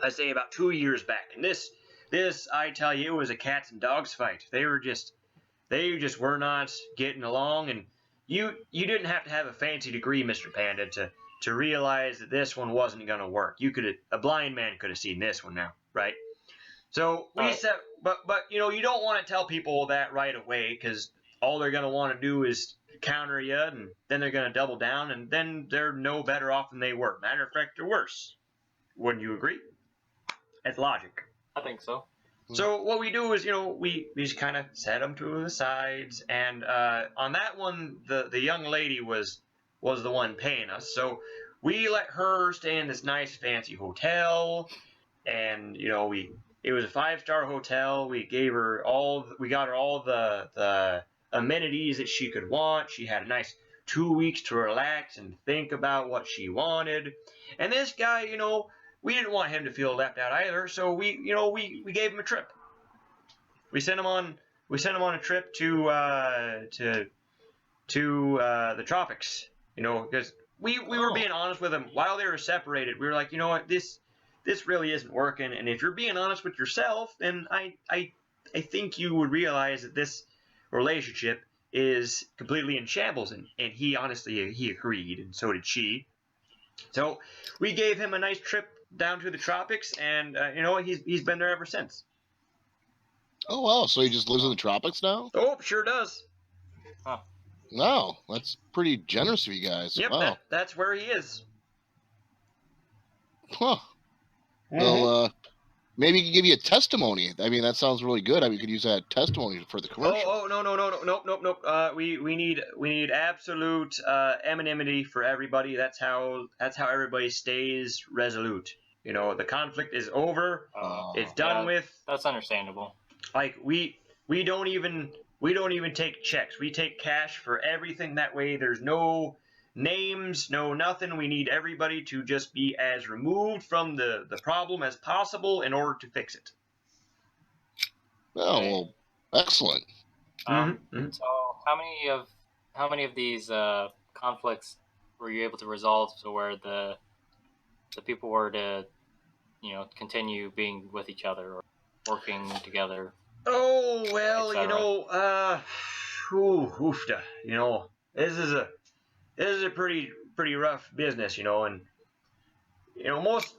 I say, about 2 years back, and this I tell you, it was a cats and dogs fight. They just were not getting along, and you didn't have to have a fancy degree, Mr. Panda, to realize that this one wasn't going to work. A blind man could have seen this one now, right? So we said, but you don't want to tell people that right away, because all they're going to want to do is counter you, and then they're going to double down, and then they're no better off than they were. Matter of fact, they're worse. Wouldn't you agree? That's logic. I think so. So what we do is, we just kind of set them to the sides, and on that one, the young lady was the one paying us. So we let her stay in this nice fancy hotel, and it was a 5-star hotel. We got her all the amenities that she could want. She had a nice 2 weeks to relax and think about what she wanted. And this guy, we didn't want him to feel left out either, so we gave him a trip. We sent him on a trip to the tropics, because we were being honest with him while they were separated. We were like, what, this really isn't working, and if you're being honest with yourself, then I think you would realize that this relationship is completely in shambles, and he agreed, and so did she. So we gave him a nice trip down to the tropics, and he's been there ever since. Oh wow! So he just lives in the tropics now? Oh, sure does. Huh. Wow, that's pretty generous of you guys. Yep, wow. That's where he is. Huh. Well, maybe he could give you a testimony. I mean, that sounds really good. I mean, you could use that testimony for the commercial. Oh, nope. We need absolute anonymity for everybody. That's how everybody stays resolute. The conflict is over. It's done with. That's understandable. Like we don't even take checks. We take cash for everything. That way, there's no names, no nothing. We need everybody to just be as removed from the problem as possible in order to fix it. Oh, well, excellent. So how many of these conflicts were you able to resolve to where the people were to, continue being with each other or working together? Oh well, etc.? Oofta. This is a pretty rough business, and most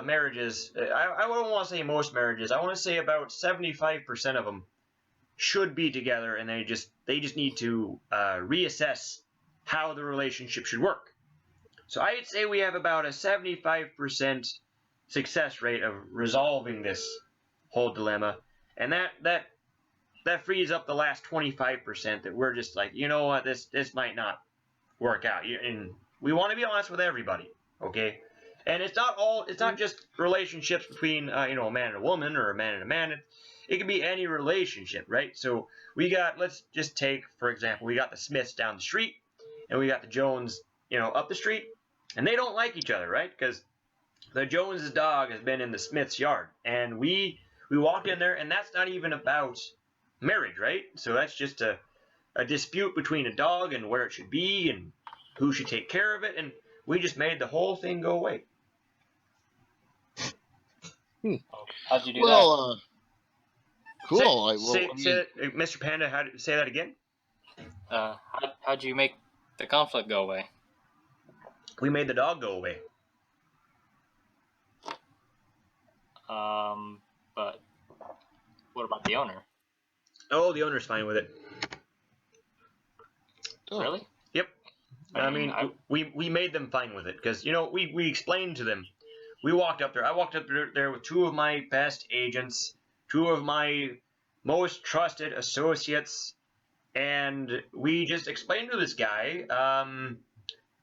marriages. I don't want to say most marriages. I want to say about 75% of them should be together, and they just need to reassess how the relationship should work. So I'd say we have about a 75% success rate of resolving this whole dilemma, and that frees up the last 25% that we're just like, you know what, this might not work out. And we want to be honest with everybody, okay? And it's not just relationships between a man and a woman or a man and a man. It can be any relationship, right? So let's just take, for example, we got the Smiths down the street, and we got the Jones, up the street, and they don't like each other, right? Because the Jones' dog has been in the Smith's yard, and we walked in there, and that's not even about marriage, right? So that's just a dispute between a dog and where it should be and who should take care of it, and we just made the whole thing go away. How'd you do that? Cool. Mr. Panda, say that again? How'd you make the conflict go away? We made the dog go away. But what about the owner? Oh, the owner's fine with it. Oh. Really? Yep. We made them fine with it because we explained to them. We walked up there. I walked up there with two of my best agents, two of my most trusted associates, and we just explained to this guy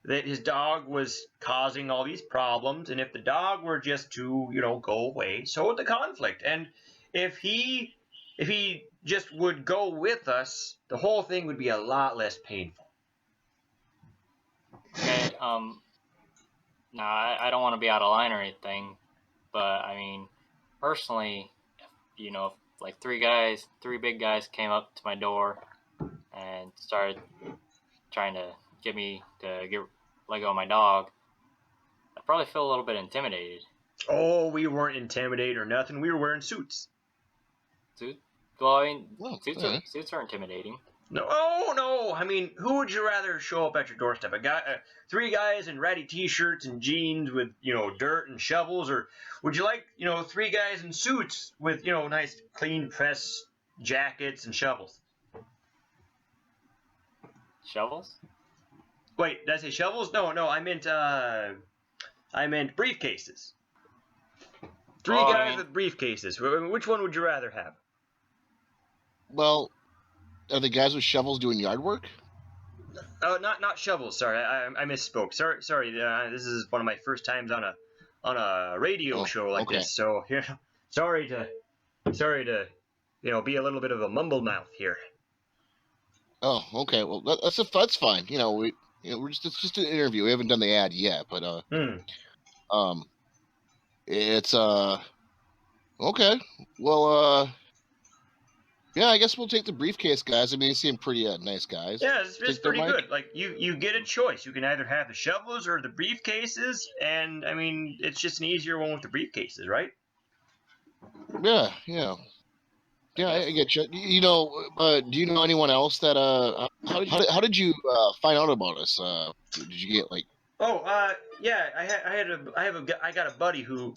that his dog was causing all these problems, and if the dog were just to go away, so would the conflict. And if he just would go with us, the whole thing would be a lot less painful. Okay. No, I don't want to be out of line or anything, but I mean, personally, if like three big guys came up to my door and started trying to get me to let go of my dog, I'd probably feel a little bit intimidated. Oh, we weren't intimidated or nothing. We were wearing suits. Suits? Well, I mean, suits are intimidating. No. I mean, who would you rather show up at your doorstep? Three guys in ratty t-shirts and jeans with, dirt and shovels, or would you like, three guys in suits with, nice clean press jackets and shovels? Shovels? Wait, did I say shovels? No, I meant briefcases. Three guys with briefcases. Which one would you rather have? Well, are the guys with shovels doing yard work? Not shovels. Sorry, I misspoke. Sorry. This is one of my first times on a radio show like this. So sorry to be a little bit of a mumble mouth here. Oh, okay. Well, that's fine. It's just an interview. We haven't done the ad yet, but it's okay. Well, yeah, I guess we'll take the briefcase guys. I mean, they seem pretty nice guys. Yeah, it's pretty good. Like you get a choice. You can either have the shovels or the briefcases, and I mean, it's just an easier one with the briefcases, right? Yeah. I get you. Do you know anyone else that how did you find out about us? Did you get like? Oh, yeah. I got a buddy who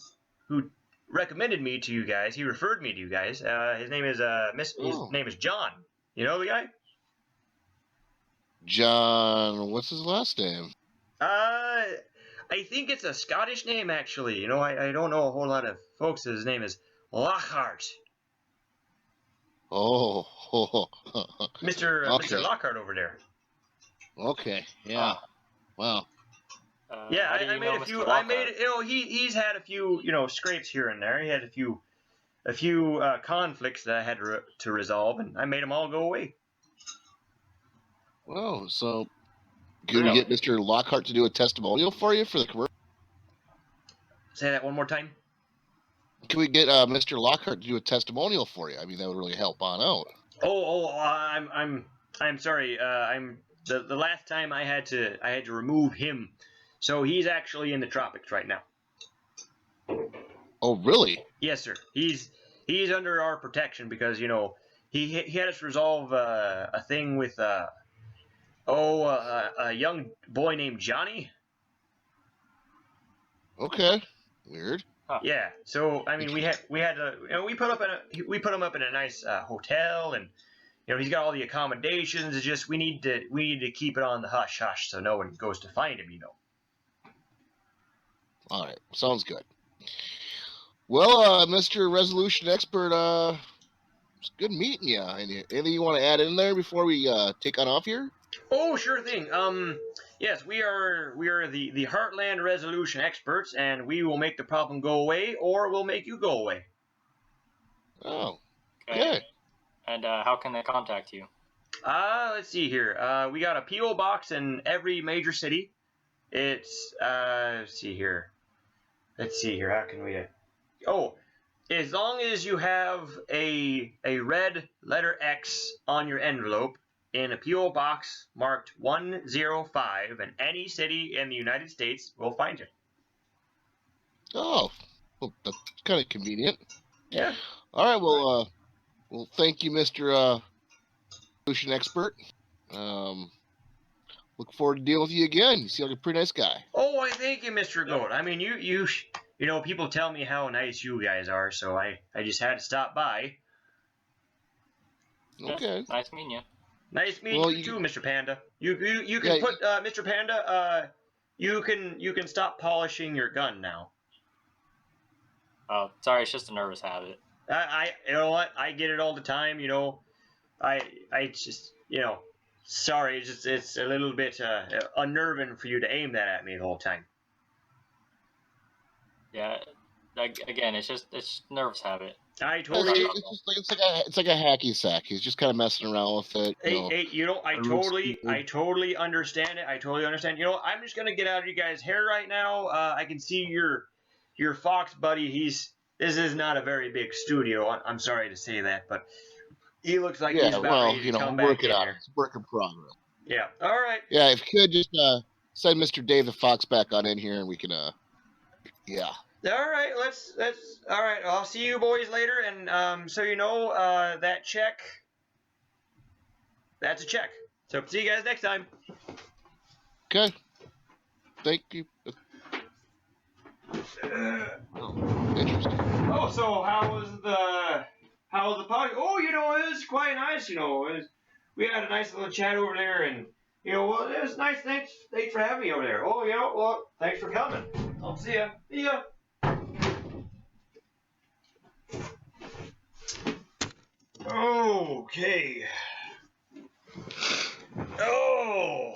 recommended me to you guys. He referred me to you guys. His name is His name is John. You know the guy? John. What's his last name? I think it's a Scottish name actually. I don't know a whole lot of folks. His name is Lockhart. Oh. Mr. Lockhart over there. Okay. Yeah. Wow. Yeah, I made a few. He's had a few, scrapes here and there. He had a few conflicts that I had to resolve, and I made them all go away. Whoa! So, can we get Mr. Lockhart to do a testimonial for you for the commercial? Say that one more time. Can we get Mr. Lockhart to do a testimonial for you? I mean, that would really help on out. I'm sorry. I'm the last time I had to remove him, so he's actually in the tropics right now. Oh, really? Yes, sir. He's under our protection because he had us resolve a thing with a young boy named Johnny. Okay. Weird. Huh. Yeah. So I mean, we had to we put him up in a nice hotel, and he's got all the accommodations. It's just we need to keep it on the hush hush so no one goes to find him. All right. Sounds good. Well, Mr. Resolution Expert, it's good meeting you. Anything you want to add in there before we take on off here? Oh, sure thing. Yes, we are the Heartland Resolution Experts, and we will make the problem go away, or we'll make you go away. Oh, Okay. And how can they contact you? Let's see here. We got a P.O. box in every major city. It's let's see here. How can we? Oh, as long as you have a red letter X on your envelope in a P.O. box marked 105 in any city in the United States, we'll find you. Oh, well, that's kind of convenient. Yeah. All right. Well, thank you, Mr. Resolution Expert. Look forward to dealing with you again. You seem like a pretty nice guy. Oh, I thank you, Mr. Goat. I mean, you people tell me how nice you guys are, so I just had to stop by. Okay. Nice meeting you. Nice meeting you too, Mr. Panda. You can put Mr. Panda. You can stop polishing your gun now. Oh, sorry, it's just a nervous habit. You know what? I get it all the time. I just sorry. It's a little bit unnerving for you to aim that at me the whole time. Yeah. Again, it's nervous habit. I totally. It's like a hacky sack. He's just kind of messing around with it. I totally understand it. I totally understand. I'm just gonna get out of you guys' hair right now. I can see your fox buddy. This is not a very big studio. I'm sorry to say that, but he looks like he's about ready to come back work it in out. there. It's work in progress. Yeah. All right. Yeah, if you could just send Mr. Dave the Fox back on in here, and we can yeah. All right, let's. All right, I'll see you boys later, and so that check. That's a check. So see you guys next time. Okay. Thank you. Interesting. Oh, so how was the party? Oh, it was quite nice. We had a nice little chat over there, and it was nice. Thanks for having me over there. Oh, thanks for coming. I'll see ya. See ya. Okay. Oh.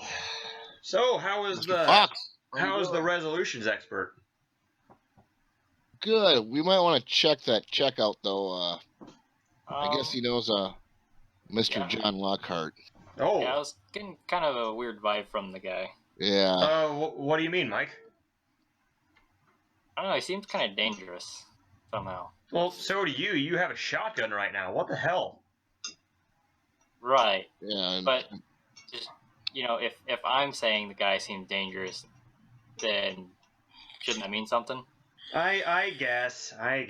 So how was the resolutions expert? Good. We might want to check that checkout though. I guess he knows Mr. John Lockhart. Oh. Yeah, I was getting kind of a weird vibe from the guy. Yeah. What do you mean, Mike? I don't know. He seems kind of dangerous somehow. Well, so do you. You have a shotgun right now. What the hell? Right. Yeah. But just if I'm saying the guy seems dangerous, then shouldn't that mean something? I guess. I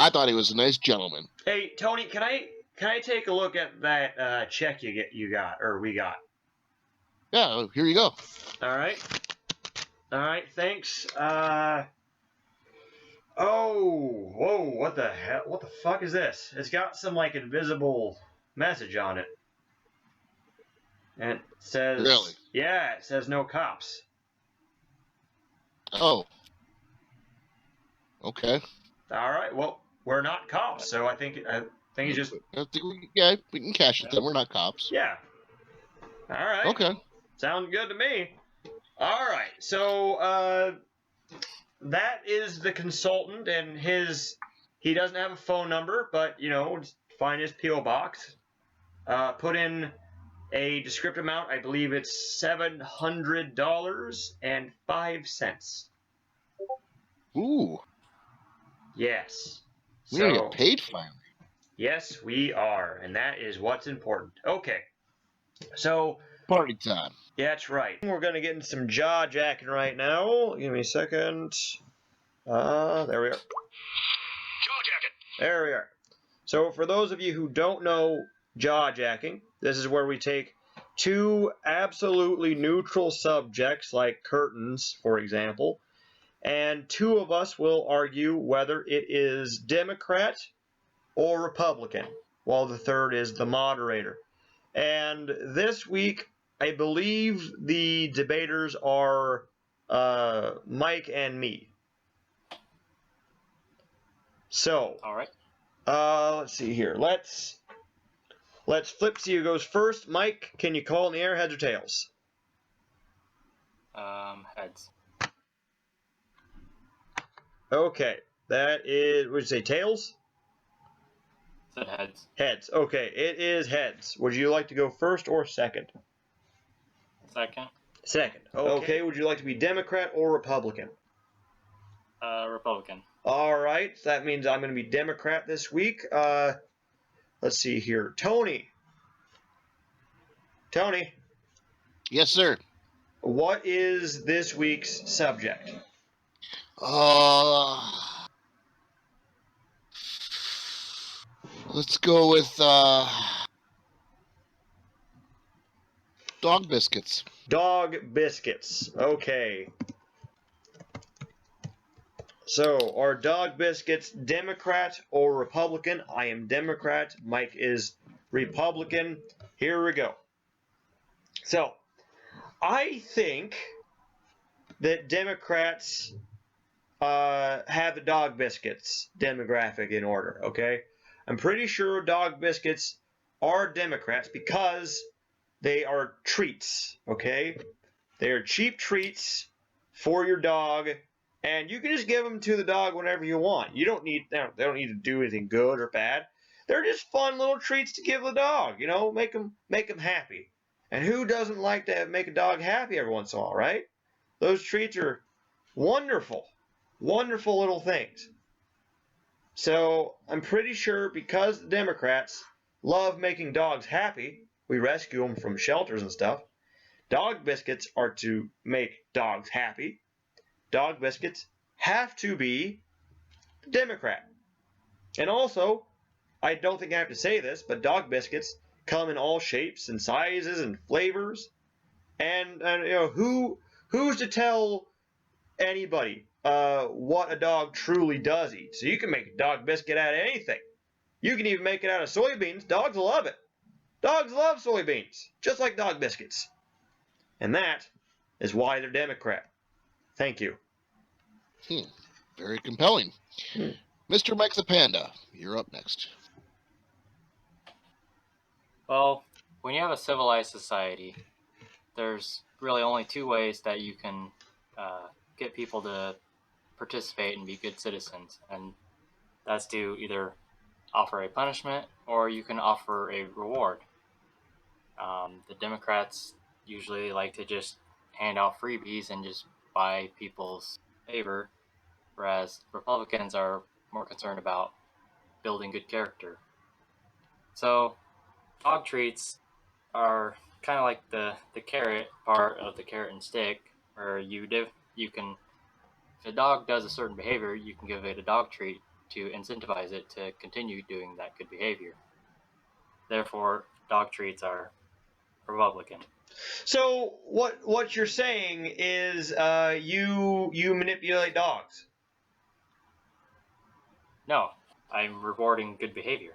thought he was a nice gentleman. Hey, Tony, can I take a look at that check we got? Yeah, here you go. All right, thanks. Oh, whoa, what the hell? What the fuck is this? It's got some invisible message on it. And it says Really? Yeah, it says no cops. Oh. Okay. All right, well, we're not cops, so I think it's just we can cash it then. We're not cops. Yeah. All right. Okay. Sounds good to me. All right. So that is the consultant, and he doesn't have a phone number, but just find his PO box. Put in a descriptive amount. I believe it's $700.05. Ooh. Yes. We're gonna get paid finally. Yes, we are, and that is what's important. Okay, so Party time. yeah, that's right. We're gonna get into some jaw jacking right now. Give me a second. There we are. Jaw jacking. There we are. So for those of you who don't know jaw jacking, this is where we take two absolutely neutral subjects, like curtains, for example, and two of us will argue whether it is Democrat or Republican, while the third is the moderator. And this week, I believe the debaters are Mike and me. So, All right. let's see here. Let's flip. See who goes first. Mike, can you call in the air, heads or tails? Heads. Okay, that is. Would you say tails? Said heads. Heads. Okay, it is heads. Would you like to go first or second? Second. Second. Okay. Would you like to be Democrat or Republican? Republican. All right. So that means I'm going to be Democrat this week. Let's see here. Tony. Tony, Yes, sir. what is this week's subject? Let's go with dog biscuits. Dog biscuits. Okay. So, are dog biscuits Democrat or Republican? I am Democrat. Mike is Republican. Here we go. So, I think that Democrats have the dog biscuits demographic in order, okay? I'm pretty sure dog biscuits are Democrats because they are treats, okay? They are cheap treats for your dog, and you can just give them to the dog whenever you want. You don't need they don't need to do anything good or bad. They're just fun little treats to give the dog, you know, make them happy. And who doesn't like to make a dog happy every once in a while, right? Those treats are wonderful, wonderful little things. So I'm pretty sure because the Democrats love making dogs happy, we rescue them from shelters and stuff. Dog biscuits are to make dogs happy. Dog biscuits have to be Democrat. And also, I don't think I have to say this, but dog biscuits come in all shapes and sizes and flavors. And you know, who's to tell anybody what a dog truly does eat? So you can make a dog biscuit out of anything. You can even make it out of soybeans. Dogs love it. Dogs love soybeans, just like dog biscuits. And that is why they're Democrat. Thank you. Very compelling. Mr. Mike the Panda, you're up next. Well, when you have a civilized society, there's really only two ways that you can get people to participate and be good citizens, and that's to either offer a punishment or you can offer a reward. The Democrats usually like to just hand out freebies and just buy people's favor, whereas Republicans are more concerned about building good character. So dog treats are kind of like the carrot part of the carrot and stick, where you can, if a dog does a certain behavior, you can give it a dog treat to incentivize it to continue doing that good behavior. Therefore, dog treats are Republican. So what you're saying is you manipulate dogs. No, I'm rewarding good behavior.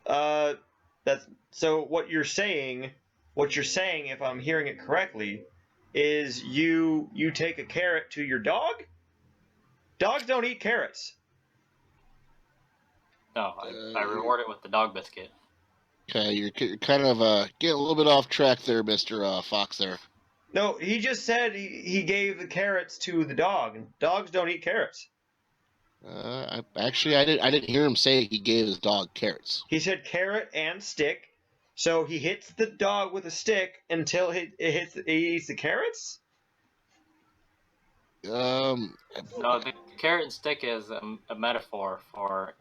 That's so what you're saying, if I'm hearing it correctly, is you take a carrot to your dog? Dogs don't eat carrots. No, I reward it with the dog biscuit. Okay, you're kind of getting a little bit off track there, Mr. Fox there. No, he just said he gave the carrots to the dog, and dogs don't eat carrots. I didn't hear him say he gave his dog carrots. He said carrot and stick, so he hits the dog with a stick until he eats the carrots? No, the carrot and stick is a metaphor for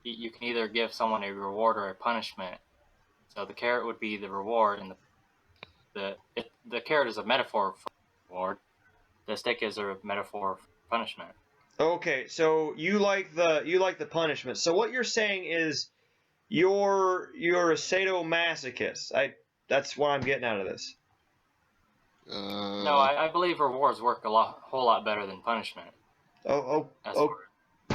you can either give someone a reward or a punishment. So the carrot would be the reward, and the carrot is a metaphor for reward. The stick is a metaphor for punishment. Okay, so you like the punishment. So what you're saying is you're a sadomasochist. That's what I'm getting out of this. No, I believe rewards work whole lot better than punishment.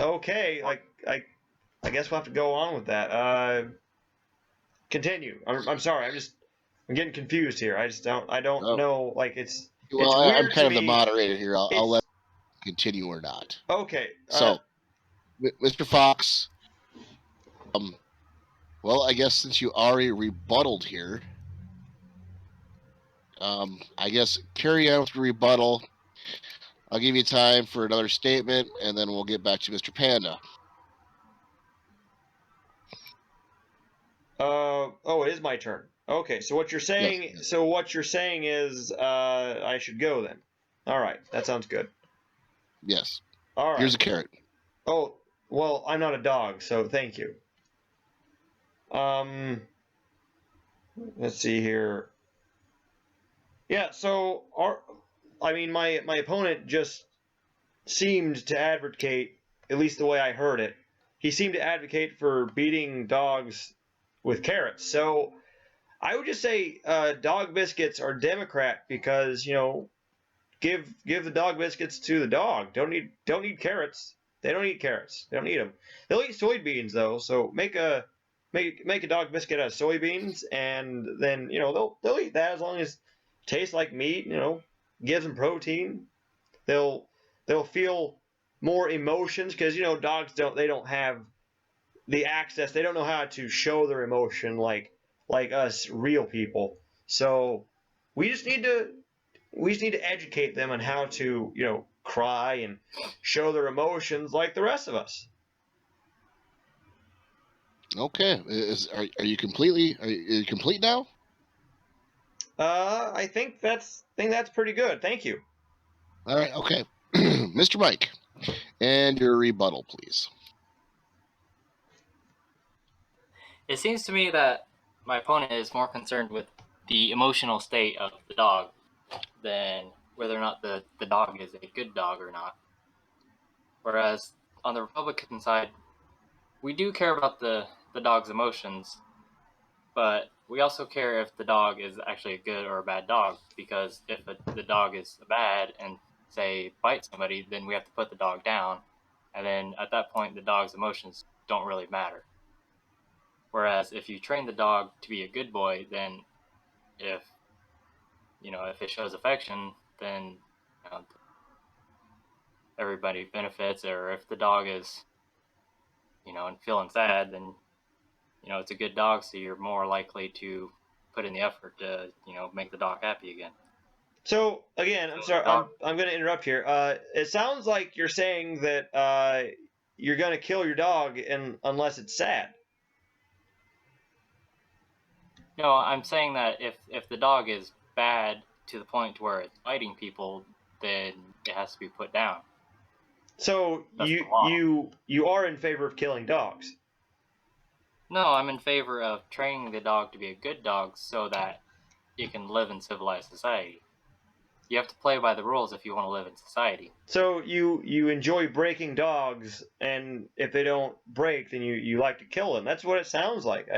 Okay. I guess we'll have to go on with that. Continue. I'm sorry. I'm getting confused here. I don't know. Like it's. Well, it's weird I'm kind of me. the moderator here. I'll let you continue or not. Okay. So, Mr. Fox. Well, I guess since you already rebutted here, I guess carry on with the rebuttal. I'll give you time for another statement, and then we'll get back to Mr. Panda. It is my turn. Okay, so what you're saying? Yes. So what you're saying is, I should go then. All right, that sounds good. Yes. All right. Here's a carrot. Oh, well, I'm not a dog, so thank you. Let's see here. Yeah, so my opponent just seemed to advocate, at least the way I heard it, he seemed to advocate for beating dogs with carrots. So I would just say dog biscuits are Democrat because, give the dog biscuits to the dog. Don't need carrots. They don't eat carrots. They don't eat them. They'll eat soybeans though. So make a dog biscuit out of soybeans, and then they'll eat that as long as it tastes like meat. Gives them protein. They'll feel more emotions because dogs don't have the access. They don't know how to show their emotion like us real people. So we just need to educate them on how to cry and show their emotions like the rest of us. Okay. Are you complete now? I think that's pretty good. Thank you. All right. Okay. Mr. Mike, and your rebuttal, please. It seems to me that my opponent is more concerned with the emotional state of the dog than whether or not the dog is a good dog or not. Whereas on the Republican side, we do care about the dog's emotions, but we also care if the dog is actually a good or a bad dog, because if the dog is bad and, say, bites somebody, then we have to put the dog down, and then at that point the dog's emotions don't really matter. Whereas if you train the dog to be a good boy, then if it shows affection, then everybody benefits. Or if the dog is and feeling sad, then it's a good dog, so you're more likely to put in the effort to make the dog happy again. So again, I'm sorry, I'm going to interrupt here. It sounds like you're saying that you're going to kill your dog unless it's sad. No, I'm saying that if the dog is bad to the point where it's biting people, then it has to be put down. So you are in favor of killing dogs? No, I'm in favor of training the dog to be a good dog so that it can live in civilized society. You have to play by the rules if you want to live in society. So you enjoy breaking dogs, and if they don't break, then you like to kill them. That's what it sounds like.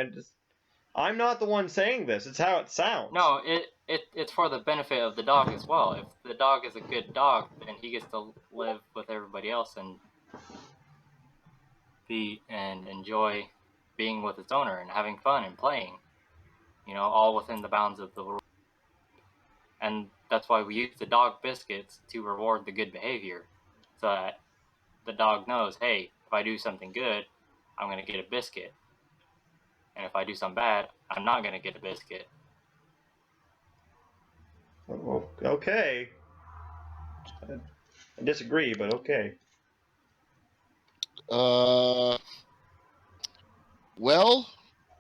I'm not the one saying this. It's how it sounds. No, it's for the benefit of the dog as well. If the dog is a good dog, then he gets to live with everybody else and enjoy being with its owner and having fun and playing. All within the bounds of the rule. And that's why we use the dog biscuits to reward the good behavior, so that the dog knows, hey, if I do something good, I'm going to get a biscuit. And if I do something bad, I'm not going to get a biscuit. Okay. I disagree, but okay. Well,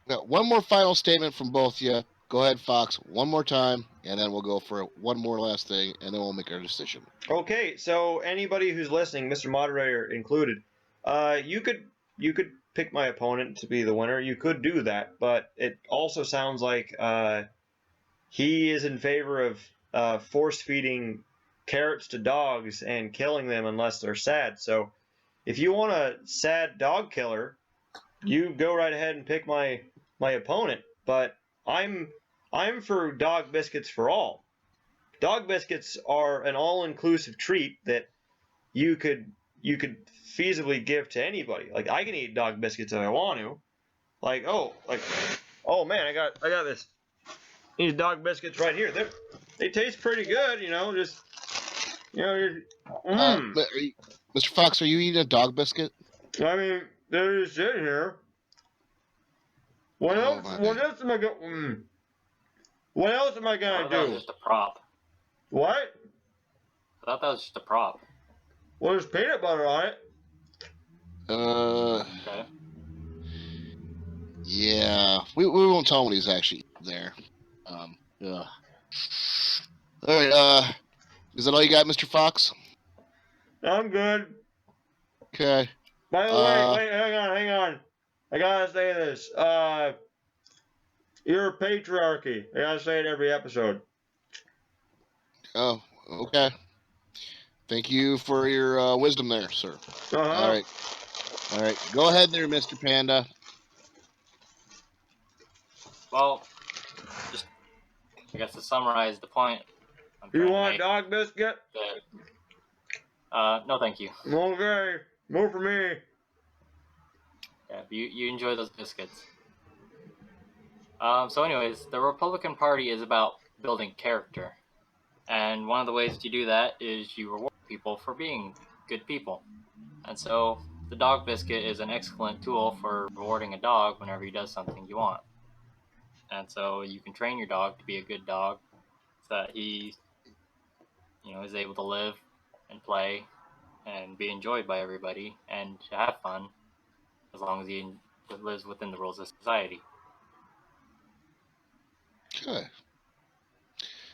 got one more final statement from both of you. Go ahead, Fox, one more time, and then we'll go for one more last thing, and then we'll make our decision. Okay, so anybody who's listening, Mr. Moderator included, you could pick my opponent to be the winner, you could do that, but it also sounds like he is in favor of force feeding carrots to dogs and killing them unless they're sad. So if you want a sad dog killer, you go right ahead and pick my opponent. But I'm for dog biscuits for all. Dog biscuits are an all-inclusive treat that you could feasibly give to anybody. Like, I can eat dog biscuits if I want to. Oh man, I got these dog biscuits right here. They taste pretty good, just Mr. Fox, are you eating a dog biscuit? I mean, they're just sitting here. What else am I going? What else am I gonna That do? was just a prop. What? I thought that was just a prop. Well, there's peanut butter on it. Okay. Yeah. We won't tell him when he's actually there. Yeah. All right. Is that all you got, Mr. Fox? I'm good. Okay. By the way, wait, hang on. I gotta say this. You're a patriarchy. I gotta say it every episode. Oh, okay. Thank you for your wisdom there, sir. Uh-huh. All right. Go ahead there, Mr. Panda. Well, just I guess to summarize the point. You want a dog biscuit? No, thank you. Okay. More for me. Yeah, you enjoy those biscuits. So anyways, the Republican Party is about building character. And one of the ways to do that is you reward people for being good people. And so the dog biscuit is an excellent tool for rewarding a dog whenever he does something you want. And so you can train your dog to be a good dog so that he, is able to live and play and be enjoyed by everybody and to have fun as long as he lives within the rules of society. Okay.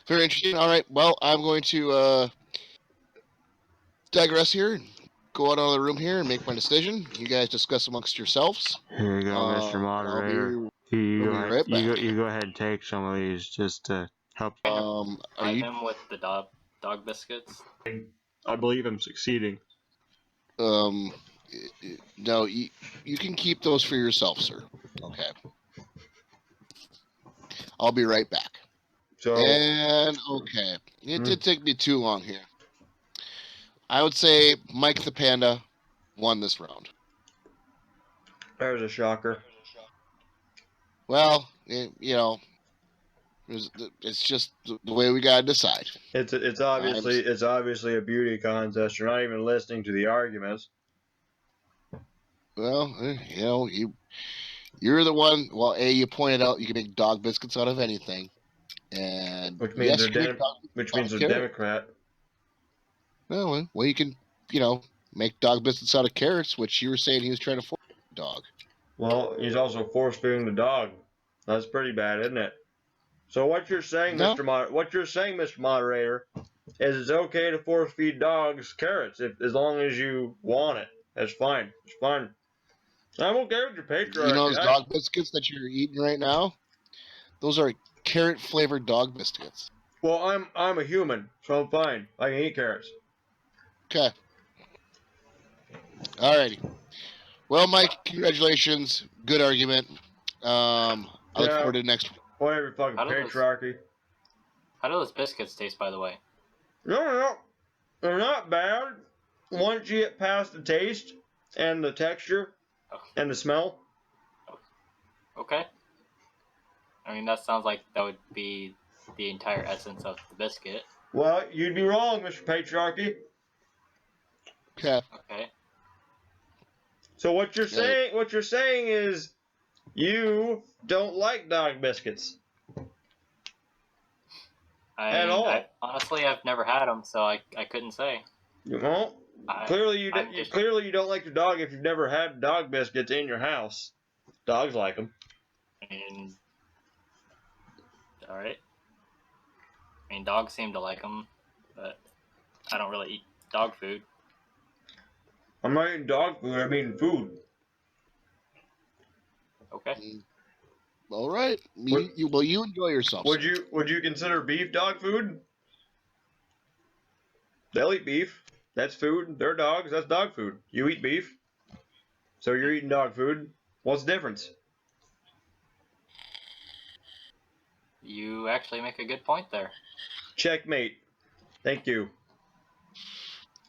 Very interesting. All right. Well, I'm going to digress here and go out of the room here and make my decision. You guys discuss amongst yourselves. Here you go, Mr. Moderator. You go ahead and take some of these just to help. Are you him with the dog biscuits? I believe I'm succeeding. No, you can keep those for yourself, sir. Okay. I'll be right back. Okay. It did take me too long here. I would say Mike the Panda won this round. There's a shocker. Well, it's just the way we gotta decide. It's obviously a beauty contest. You're not even listening to the arguments. Well, you're the one. Well, you pointed out you can make dog biscuits out of anything, and which means they're Democrat. Well, you can make dog biscuits out of carrots, which you were saying he was trying to force a dog. Well, he's also force feeding the dog. That's pretty bad, isn't it? So what you're saying, Mr. Moderator, is it's okay to force feed dogs carrots as long as you want it. That's fine. It's fine. I'm okay with your patriarchy. You know those dog biscuits that you're eating right now? Those are carrot flavored dog biscuits. Well, I'm a human, so I'm fine. I can eat carrots. Okay. Alrighty. Well, Mike, congratulations. Good argument. I look forward to the next one. Whatever, fucking patriarchy. How do those biscuits taste, by the way? No. They're not bad. Once you get past the taste and the texture and the smell. Okay. I mean, that sounds like that would be the entire essence of the biscuit. Well, you'd be wrong, Mr. Patriarchy. Okay. So what you're saying is you don't like dog biscuits. At all. Honestly, I've never had them, so I couldn't say. Clearly you don't like your dog if you've never had dog biscuits in your house. Dogs like them. All right. I mean, dogs seem to like them, but I don't really eat dog food. I'm not eating dog food. I'm eating food. Okay. All right. You enjoy yourself. Would you consider beef dog food? They'll eat beef. That's food. They're dogs. That's dog food. You eat beef, so you're eating dog food. What's the difference? You actually make a good point there. Checkmate. Thank you.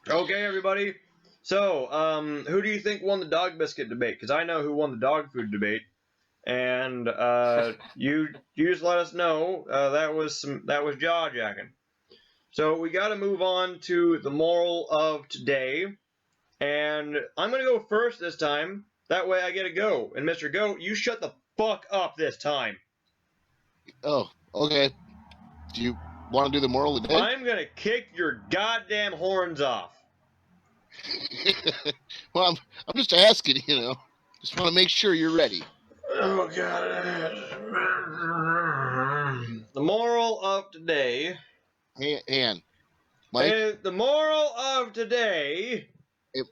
Okay, everybody. So, who do you think won the dog biscuit debate? Because I know who won the dog food debate, and you just let us know. That was jaw jacking. So we got to move on to the moral of today, and I'm gonna go first this time. That way I get to go. And Mr. Goat, you shut the fuck up this time. Oh, okay. Do you want to do the moral of the day? I'm gonna kick your goddamn horns off. Well, I'm just asking, Just want to make sure you're ready. Oh god. The moral of today. Hang on. Mike? The moral of today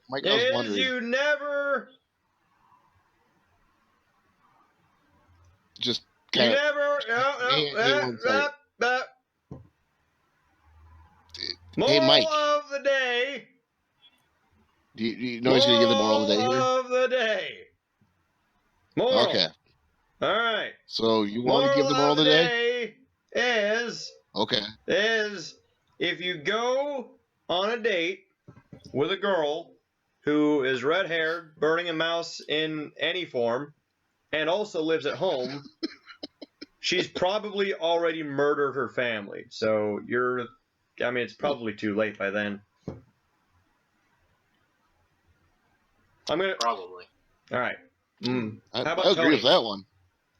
Mike, I was is wondering. you never. Just You kind of. never. Hey, Mike. Moral of the day. Do you know he's going to give the moral of the day here? Moral of the day. Moral. Okay. All right. So you want to give the moral of the day? Is Okay. if you go on a date with a girl who is red-haired, burning a mouse in any form, and also lives at home, she's probably already murdered her family. So it's probably too late by then. Probably. All right. I How about agree Tony? with that one.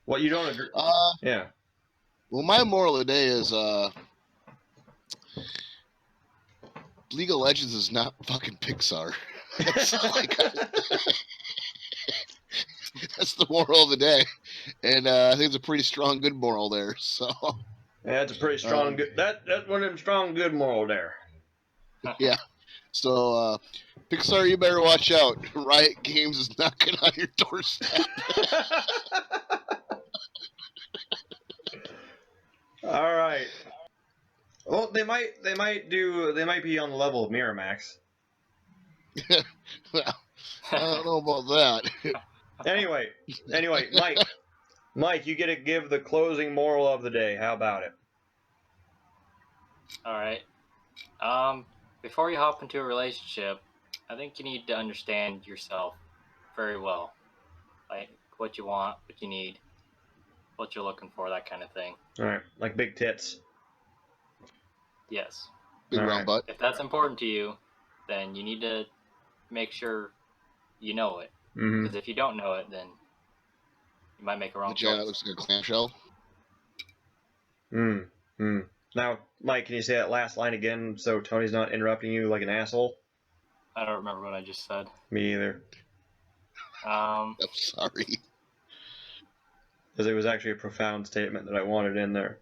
What, you don't agree? Yeah. Well, my moral of the day is League of Legends is not fucking Pixar. That's all I got. That's the moral of the day, and I think it's a pretty strong, good moral there. So Yeah, that's a pretty strong good. That's one of them strong good moral there. yeah. So Pixar, you better watch out. Riot Games is knocking on your doorstep. All right. Well, they might be on the level of Miramax. Well, I don't know about that. Anyway, Mike, you get to give the closing moral of the day. How about it? All right. Before you hop into a relationship, I think you need to understand yourself very well, like what you want, what you need, what you're looking for, that kind of thing. All right, like big tits. Yes. Big All round right. butt. If that's important to you, then you need to make sure you know it. Mm-hmm. Because if you don't know it, then you might make a wrong Vagina choice. looks like a clamshell. Now, Mike, can you say that last line again so Tony's not interrupting you like an asshole? I don't remember what I just said. Me either. I'm sorry. Because it was actually a profound statement that I wanted in there.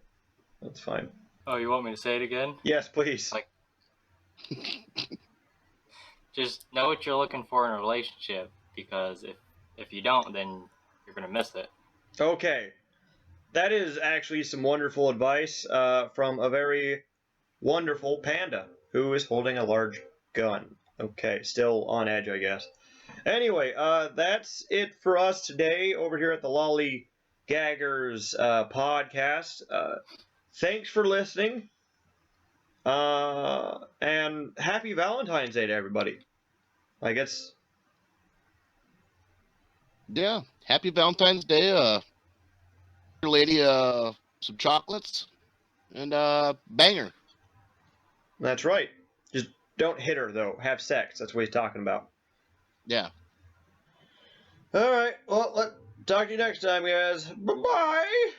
That's fine. Oh, you want me to say it again? Yes, please. Like- Just know what you're looking for in a relationship, because if you don't, then you're going to miss it. Okay. That is actually some wonderful advice from a very wonderful panda who is holding a large gun. Okay, still on edge, I guess. Anyway, that's it for us today over here at the Lolly Gaggers podcast. Thanks for listening. And happy Valentine's Day to everybody. I guess. Yeah. Happy Valentine's Day. Your lady some chocolates and banger. That's right. Just don't hit her, though. Have sex. That's what he's talking about. Yeah. All right. Well, talk to you next time, guys. Bye-bye.